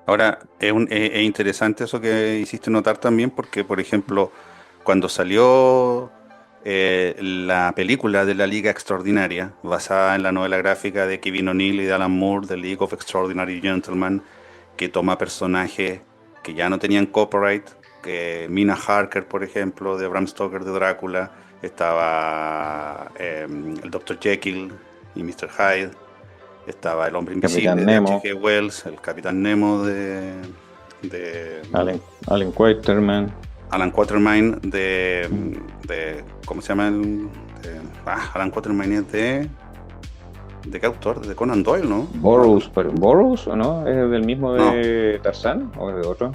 Ahora, es interesante eso que hiciste notar también, porque, por ejemplo, cuando salió la película de la Liga Extraordinaria, basada en la novela gráfica de Kevin O'Neill y de Alan Moore, The League of Extraordinary Gentlemen, que toma personajes que ya no tenían copyright, que Mina Harker, por ejemplo, de Bram Stoker de Drácula, estaba el Dr. Jekyll y Mr. Hyde, estaba el Hombre Invisible de H.G. Wells, el Capitán Nemo de Alan Quatermain. Alan Quatermain de ¿cómo se llama? Alan Quatermain es de ¿De qué autor? ¿De Conan Doyle, no? Burroughs, ¿o no? ¿Es del mismo No. de Tarzán o es de otro?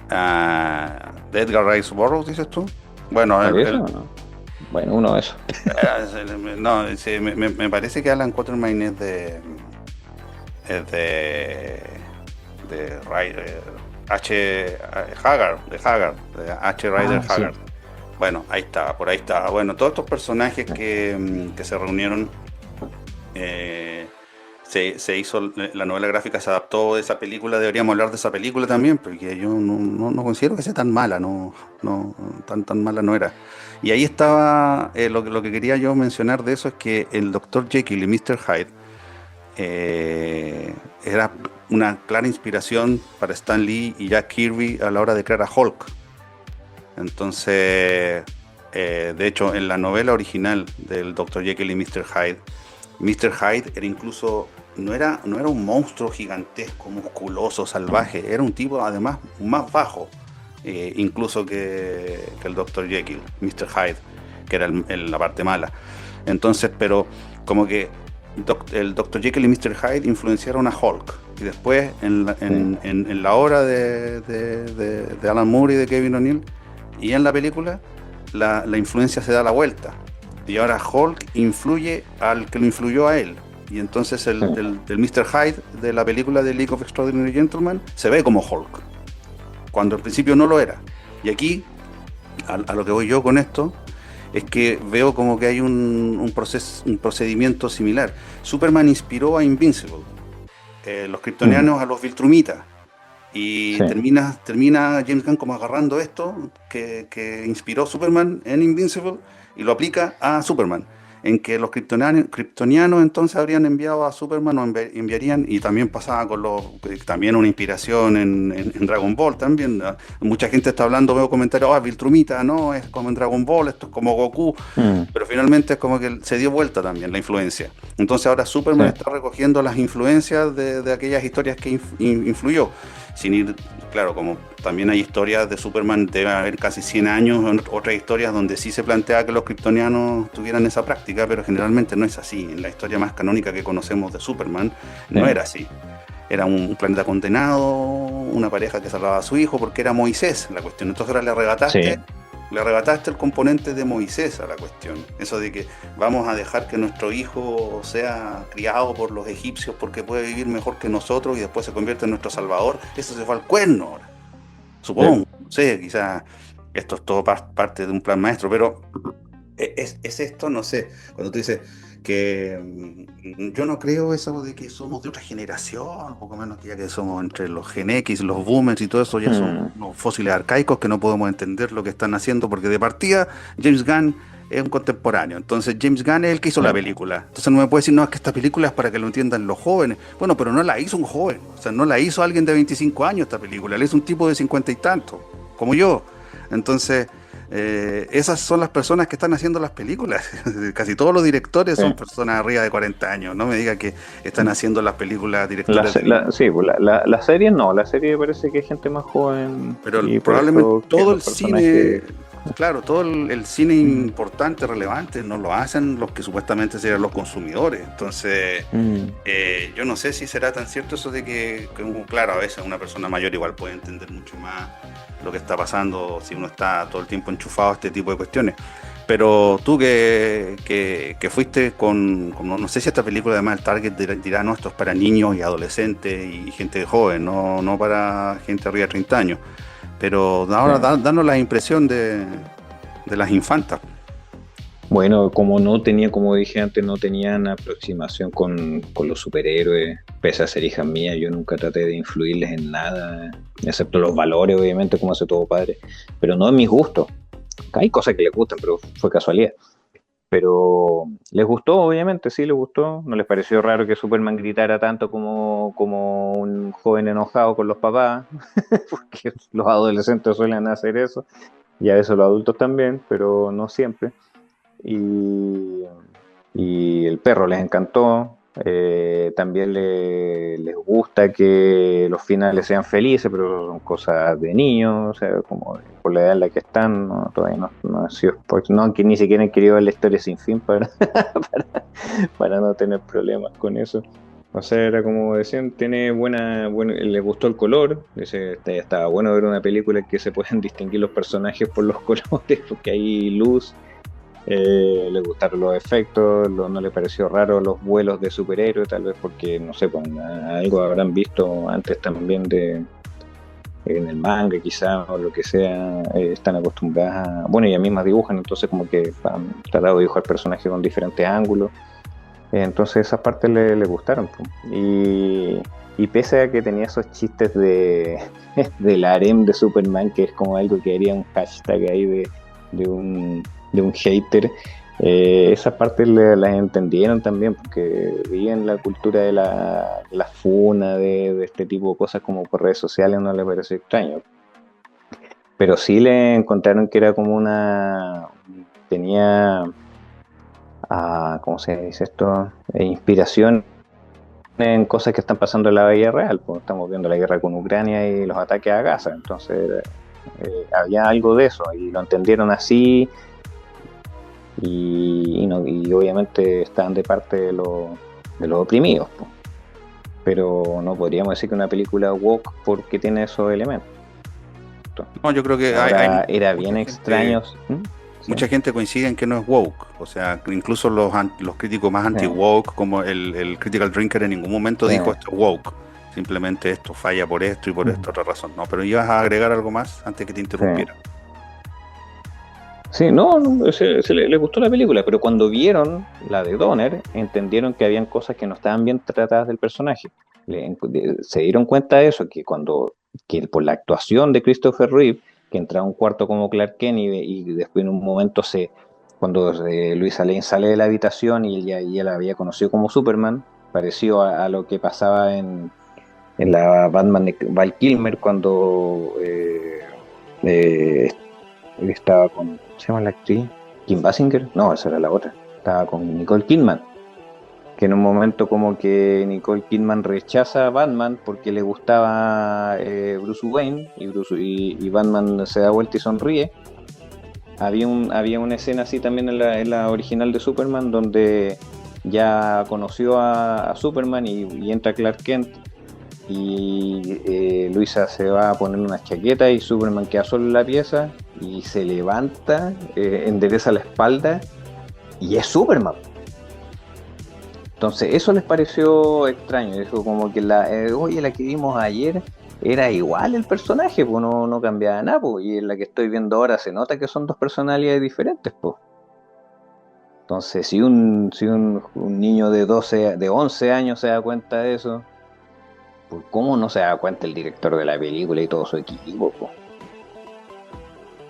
¿De Edgar Rice Burroughs, dices tú? Bueno, ¿Parece o no? Bueno, uno de esos. no, sí, me parece que Alan Quatermain es de H. Haggard, de H. Rider Sí. Haggard. Bueno, ahí está, por ahí está. Bueno, todos estos personajes que se reunieron, se hizo la novela gráfica, se adaptó de esa película. Deberíamos hablar de esa película también, porque yo no considero que sea tan mala, no tan mala no era. Y ahí estaba, lo que quería yo mencionar de eso es que el Dr. Jekyll y Mr. Hyde era una clara inspiración para Stan Lee y Jack Kirby a la hora de crear a Hulk. Entonces, de hecho, en la novela original del Dr. Jekyll y Mr. Hyde era incluso, no era un monstruo gigantesco, musculoso, salvaje, era un tipo además más bajo, incluso que el Dr. Jekyll, Mr. Hyde, que era la parte mala. Entonces, pero como que el Dr. Jekyll y Mr. Hyde influenciaron a Hulk. Y después, en la obra de Alan Moore y de Kevin O'Neill, y en la película, la influencia se da la vuelta. Y ahora Hulk influye al que lo influyó a él. Y entonces el Mr. Hyde de la película de League of Extraordinary Gentlemen se ve como Hulk, cuando al principio no lo era. Y aquí, a lo que voy yo con esto, es que veo como que hay un procedimiento similar. Superman inspiró a Invincible, los kryptonianos a los Viltrumitas. Y termina James Gunn como agarrando esto que inspiró Superman en Invincible y lo aplica a Superman, en que los kryptonianos entonces habrían enviado a Superman o enviarían, y también pasaba con también una inspiración en Dragon Ball también. Mucha gente está hablando, veo comentarios, Viltrumita, no, es como en Dragon Ball, esto es como Goku, pero finalmente es como que se dio vuelta también la influencia. Entonces ahora Superman está recogiendo las influencias de aquellas historias que influyó. Sin ir, claro, como también hay historias de Superman, debe haber casi 100 años, otras historias donde sí se plantea que los kryptonianos tuvieran esa práctica, pero generalmente no es así. En la historia más canónica que conocemos de Superman, no era así. Era un planeta condenado, una pareja que salvaba a su hijo porque era Moisés la cuestión. Entonces ahora le arrebataste el componente de Moisés a la cuestión. Eso de que vamos a dejar que nuestro hijo sea criado por los egipcios porque puede vivir mejor que nosotros y después se convierte en nuestro salvador. Eso se fue al cuerno ahora. Supongo, no sé, quizás esto es todo parte de un plan maestro, pero es esto, no sé, cuando tú dices que yo no creo eso de que somos de otra generación, poco menos que ya que somos entre los Gen X, los boomers y todo eso, ya son unos fósiles arcaicos que no podemos entender lo que están haciendo, porque de partida James Gunn es un contemporáneo, entonces James Gunn es el que hizo la película, entonces no me puede decir, no, es que esta película es para que lo entiendan los jóvenes. Bueno, pero no la hizo un joven, o sea, no la hizo alguien de 25 años esta película, la hizo un tipo de 50 y tantos, como yo. Entonces esas son las personas que están haciendo las películas. Casi todos los directores son personas arriba de 40 años. No me diga que están haciendo las películas directores. La serie no, la serie parece que hay gente más joven. Pero probablemente todo el cine, claro, todo el cine importante, relevante, no lo hacen los que supuestamente serían los consumidores. Entonces, yo no sé si será tan cierto eso de que, claro, a veces una persona mayor igual puede entender mucho más lo que está pasando si uno está todo el tiempo enchufado a este tipo de cuestiones. Pero tú que fuiste no sé si esta película además el target dirá, no, esto es para niños y adolescentes y gente joven, no para gente arriba de 30 años. Pero ahora danos la impresión de las infantas. Bueno, como dije antes, no tenían aproximación con los superhéroes, pese a ser hijas mías, yo nunca traté de influirles en nada, excepto los valores, obviamente, como hace todo padre, pero no en mis gustos. Hay cosas que les gustan, pero fue casualidad. Pero les gustó, obviamente, sí les gustó. No les pareció raro que Superman gritara tanto como un joven enojado con los papás, porque los adolescentes suelen hacer eso, y a veces los adultos también, pero no siempre. Y el perro les encantó. También les gusta que los finales sean felices, pero son cosas de niños, o sea, como por la edad en la que están, todavía no ha sido, no, que ni siquiera han querido ver la historia sin fin para para no tener problemas con eso. O sea, era como decían, tiene le gustó el color, dice, estaba bueno ver una película en que se pueden distinguir los personajes por los colores, porque hay luz, le gustaron los efectos, no le pareció raro los vuelos de superhéroes, tal vez porque, no sé, pues, algo habrán visto antes también en el manga quizá, o lo que sea, están acostumbradas bueno, ellas mismas dibujan, entonces como que han tratado de dibujar personajes con diferentes ángulos. Entonces esas partes le gustaron, po. Y pese a que tenía esos chistes del harem de Superman, que es como algo que haría un hashtag ahí de un, de un hater, esas partes las entendieron también, porque veían la cultura de la funa, de este tipo de cosas como por redes sociales, no les pareció extraño. Pero sí le encontraron que era como tenía, ¿cómo se dice esto? Inspiración en cosas que están pasando en la vida real, pues estamos viendo la guerra con Ucrania y los ataques a Gaza, entonces había algo de eso y lo entendieron así y obviamente estaban de parte de los oprimidos, pues. Pero no podríamos decir que una película woke porque tiene esos elementos. No, yo creo que Ahora hay era mucha bien gente, extraño. ¿Mm? Sí, mucha gente coincide en que no es woke. O sea, incluso los críticos más sí, anti-woke, como el Critical Drinker, en ningún momento sí. dijo esto es woke. Simplemente esto falla por esto y por esta otra razón. No, pero ibas a agregar algo más antes que te Sí. interrumpiera. Sí, no, les gustó la película, pero cuando vieron la de Donner, entendieron que habían cosas que no estaban bien tratadas del personaje. Se dieron cuenta de eso, que por la actuación de Christopher Reeve, que entra a un cuarto como Clark Kent y después en un momento cuando Luisa Lane sale de la habitación y él la había conocido como Superman, pareció a lo que pasaba en la Batman de Val Kilmer cuando eh, él estaba con, ¿cómo se llama la actriz? ¿Kim Basinger? No, esa era la otra. Estaba con Nicole Kidman, que en un momento como que Nicole Kidman rechaza a Batman porque le gustaba Bruce Wayne y Batman se da vuelta y sonríe. Había una escena así también en la original de Superman donde ya conoció a Superman y entra Clark Kent y Luisa se va a poner una chaqueta y Superman queda solo en la pieza y se levanta, endereza la espalda y es Superman. Entonces eso les pareció extraño, eso como que oye, la que vimos ayer era igual el personaje, pues no cambiaba nada, pues, y en la que estoy viendo ahora se nota que son dos personalidades diferentes, pues. Entonces si un niño de 11 años se da cuenta de eso, pues ¿cómo no se da cuenta el director de la película y todo su equipo, po?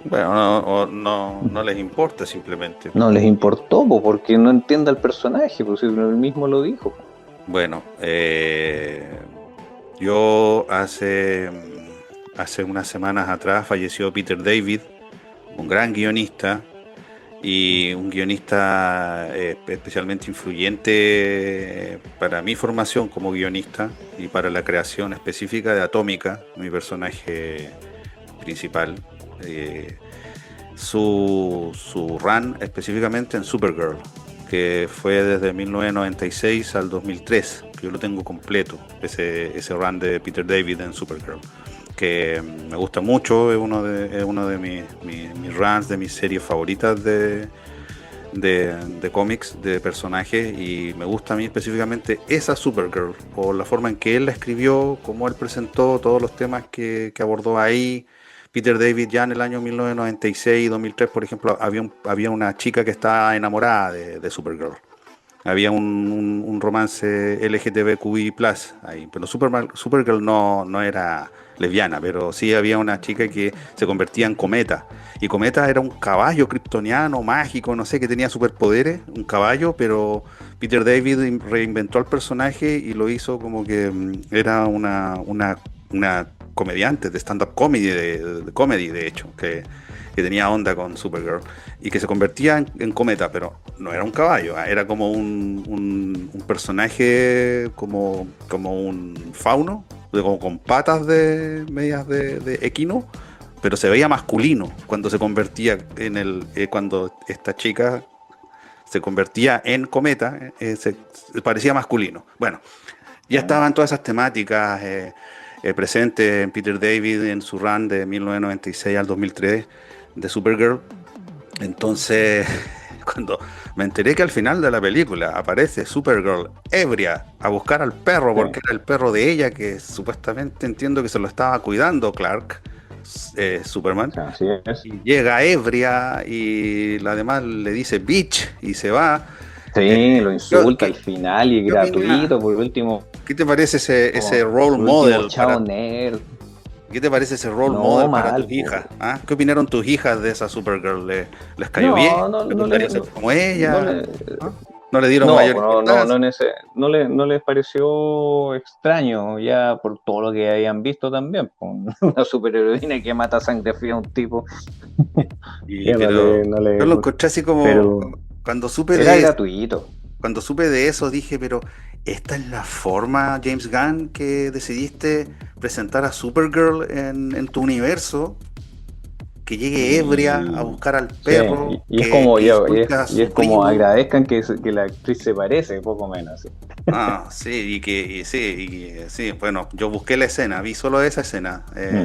Bueno, no les importa simplemente. No les importó, po, porque no entiende al personaje, pues si él mismo lo dijo, po. Bueno, yo hace unas semanas atrás falleció Peter David, un gran guionista y un guionista especialmente influyente para mi formación como guionista y para la creación específica de Atómica, mi personaje principal. Su run específicamente en Supergirl, que fue desde 1996 al 2003, que yo lo tengo completo, ese run de Peter David en Supergirl, que me gusta mucho, es uno de mis runs, de mis series favoritas de cómics, de personajes, y me gusta a mí específicamente esa Supergirl, por la forma en que él la escribió, cómo él presentó todos los temas que abordó ahí. Peter David ya en el año 1996 y 2003, por ejemplo, había una chica que estaba enamorada de Supergirl. Había un romance LGTBQI+, ahí, pero Supergirl no era lesbiana, pero sí había una chica que se convertía en Cometa. Y Cometa era un caballo kryptoniano, mágico, no sé, que tenía superpoderes, un caballo, pero Peter David reinventó al personaje y lo hizo como que era una comediante de stand-up comedy, de comedy de hecho, que tenía onda con Supergirl y que se convertía en Cometa, pero no era un caballo, era como un personaje como un fauno, como con patas de medias de equino, pero se veía masculino cuando se convertía cuando esta chica se convertía en cometa, se parecía masculino. Bueno, ya estaban todas esas temáticas presentes en Peter David en su run de 1996 al 2003 de Supergirl. Entonces, cuando me enteré que al final de la película aparece Supergirl ebria a buscar al perro, porque era el perro de ella, que supuestamente entiendo que se lo estaba cuidando Clark, Superman. Así es. Y llega ebria y la demás le dice bitch y se va. Sí, lo insulta al final y gratuito, por último. ¿Qué te parece ese role model? Chao, nerd. ¿Qué te parece ese role model para tus hijas? ¿Ah? ¿Qué opinaron tus hijas de esa Supergirl? ¿Les cayó bien? ¿Les gustaría ser como ella? ¿No le dieron mayor importancia? No les pareció extraño, ya por todo lo que habían visto también. Una superheroína que mata sangre fría a un tipo. Yo lo encontré así como... Cuando supe era gratuito. Cuando supe de eso dije, pero ¿esta es la forma, James Gunn, que decidiste presentar a Supergirl en tu universo? Que llegue ebria a buscar al perro. Sí, y es como agradezcan que la actriz se parece, poco menos. ¿Sí? Sí, bueno, yo busqué la escena, vi solo esa escena.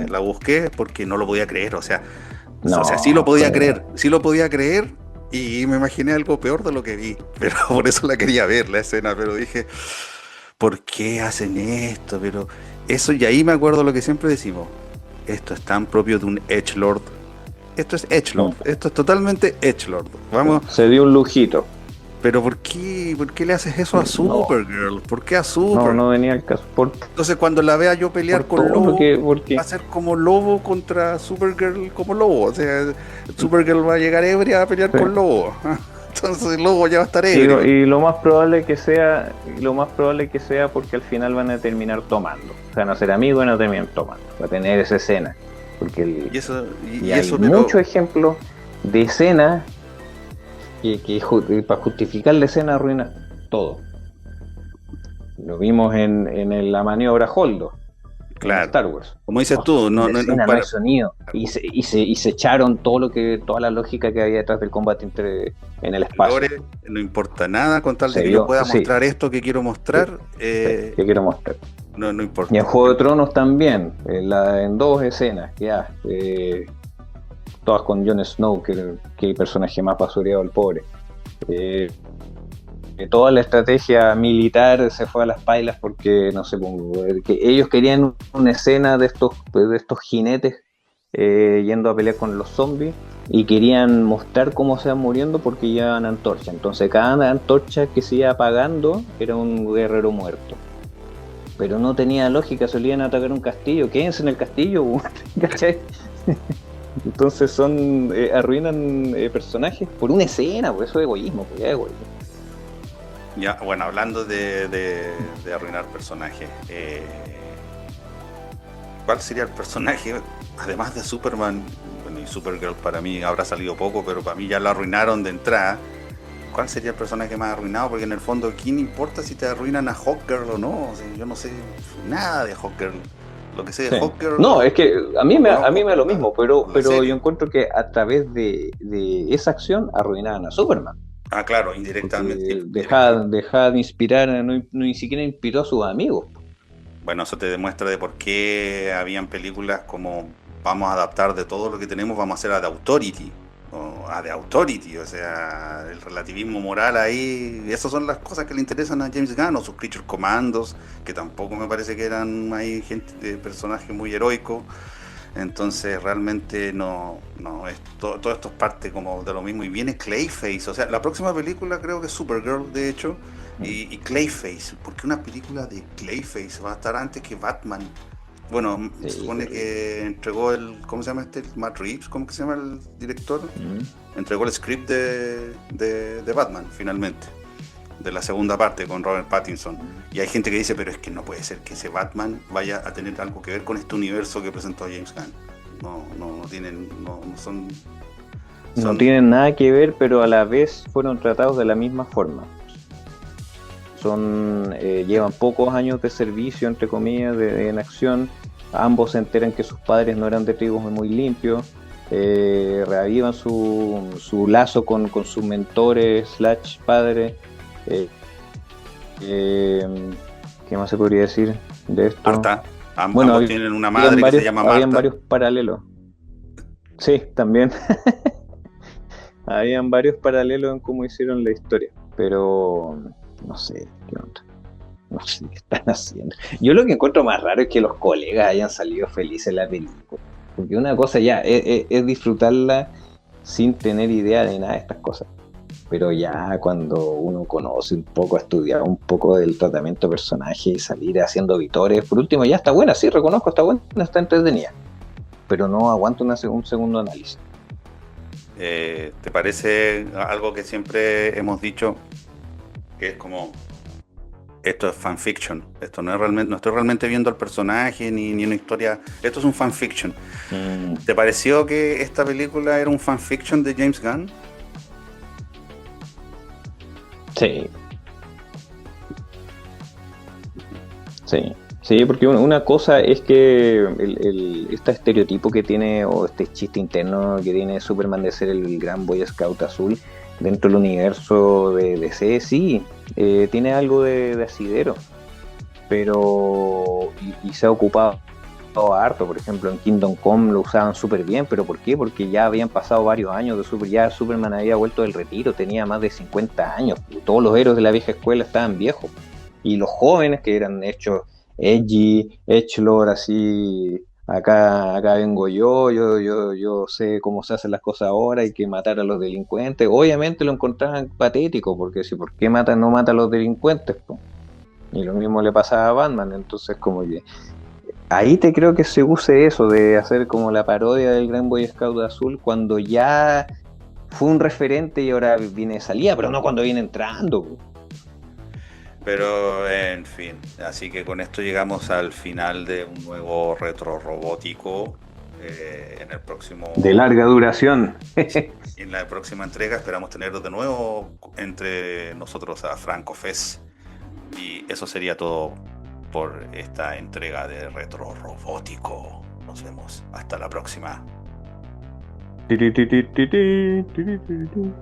La busqué porque no lo podía creer, o sea, sí lo podía creer. Y me imaginé algo peor de lo que vi, pero por eso la quería ver, la escena, pero dije, ¿por qué hacen esto? Pero eso, y ahí me acuerdo lo que siempre decimos, esto es tan propio de un edgelord, esto es edgelord, esto es totalmente edgelord, vamos. Se dio un lujito. Pero ¿por qué le haces eso a Supergirl? ¿Por qué a Supergirl? No venía el caso. Entonces cuando la vea yo pelear con Lobo, va a ser como Lobo contra Supergirl como Lobo. O sea, Supergirl va a llegar ebria a pelear con Lobo. Entonces Lobo ya va a estar ebrio. Y lo más probable que sea porque al final van a terminar tomando. O sea, no ser amigos y no terminar tomando. Va a tener esa escena. Porque hay muchos ejemplos de escenas que para justificar la escena arruina todo. Lo vimos en la maniobra Holdo, claro, en Star Wars. Como dices tú, no hay sonido. Y se echaron toda la lógica que había detrás del combate en el espacio. No importa nada con tal de que yo pueda mostrar esto que quiero mostrar. Que quiero mostrar. No importa. Y en Juego de Tronos también, en dos escenas, todas con Jon Snow, que el personaje más basureado, el pobre. Toda la estrategia militar se fue a las pailas porque, no sé, que ellos querían una escena de estos jinetes yendo a pelear con los zombies y querían mostrar cómo se van muriendo porque llevaban antorcha. Entonces cada antorcha que se iba apagando era un guerrero muerto. Pero no tenía lógica, solían atacar un castillo. Quédense en el castillo, ¿cachai? Entonces arruinan personajes por una escena, por eso es egoísmo, Ya, bueno, hablando de arruinar personajes, ¿cuál sería el personaje, además de Superman? Bueno, y Supergirl para mí habrá salido poco, pero para mí ya lo arruinaron de entrada. ¿Cuál sería el personaje más arruinado? Porque en el fondo, ¿quién importa si te arruinan a Hawkgirl o no? O sea, yo no sé nada de Hawkgirl. Lo que sé de Hawkgirl... No, es que a mí me da lo mismo, pero yo encuentro que a través de esa acción arruinaban a Superman. Ah, claro, indirectamente. Dejaba de inspirar, ni siquiera inspiró a sus amigos. Bueno, eso te demuestra de por qué habían películas como vamos a adaptar de todo lo que tenemos, vamos a hacer a The Authority. O sea, el relativismo moral ahí, esas son las cosas que le interesan a James Gunn, o sus Creature Commandos, que tampoco me parece que eran ahí personajes muy heroicos. Entonces realmente no todo esto es parte como de lo mismo. Y viene Clayface, o sea, la próxima película creo que es Supergirl, de hecho, y Clayface, porque una película de Clayface va a estar antes que Batman. Bueno, se supone que entregó ¿cómo se llama Matt Reeves, ¿cómo que se llama el director? Entregó el script de Batman, finalmente, de la segunda parte con Robert Pattinson. Y hay gente que dice, pero es que no puede ser que ese Batman vaya a tener algo que ver con este universo que presentó James Gunn. No tienen nada que ver, pero a la vez fueron tratados de la misma forma. Llevan pocos años de servicio, entre comillas, en acción. Ambos se enteran que sus padres no eran de tribus muy limpios. reavivan su lazo con sus mentores slash padres. Eh, ¿Qué más se podría decir de esto? Marta. Bueno, Ambos tienen una madre que se llama habían Marta. varios paralelos. Sí, también. Habían varios paralelos en cómo hicieron la historia, pero no sé qué onda. No sé qué están haciendo. Yo lo que encuentro más raro es que los colegas hayan salido felices en la película. Porque una cosa ya es disfrutarla sin tener idea de nada de estas cosas. Pero ya cuando uno conoce un poco, ha estudiado un poco del tratamiento de personaje y salir haciendo vitores, por último ya está buena, sí, reconozco, está buena, está entretenida. Pero no aguanto un segundo análisis. ¿Te parece algo que siempre hemos dicho? Que es como, esto es fanfiction, esto no es realmente, no estoy realmente viendo al personaje ni una historia, esto es un fanfiction. ¿Te pareció que esta película era un fanfiction de James Gunn? Sí. Sí, sí, porque una cosa es que este estereotipo que tiene, o este chiste interno que tiene Superman de ser el gran Boy Scout azul dentro del universo de DC, sí, tiene algo de asidero, pero y se ha ocupado harto. Por ejemplo, en Kingdom Come lo usaban súper bien, pero ¿por qué? Porque ya habían pasado varios años ya Superman había vuelto del retiro, tenía más de 50 años, y todos los héroes de la vieja escuela estaban viejos, y los jóvenes que eran hechos edgy, edgelord, así, acá vengo yo sé cómo se hacen las cosas ahora, hay que matar a los delincuentes. Obviamente lo encontraban patético, porque si, ¿por qué no mata a los delincuentes, po? Y lo mismo le pasaba a Batman. Entonces como que ahí te creo que se use eso de hacer como la parodia del Gran Boy Scout azul cuando ya fue un referente y ahora viene de salida, pero no cuando viene entrando, po. Pero en fin, así que con esto llegamos al final de un nuevo retro robótico. En el próximo, De larga duración. en la próxima entrega esperamos tener de nuevo entre nosotros a Franco Fez. Y eso sería todo por esta entrega de retro robótico. Nos vemos hasta la próxima. Ti, ti, ti, ti, ti, ti, ti, ti, ti.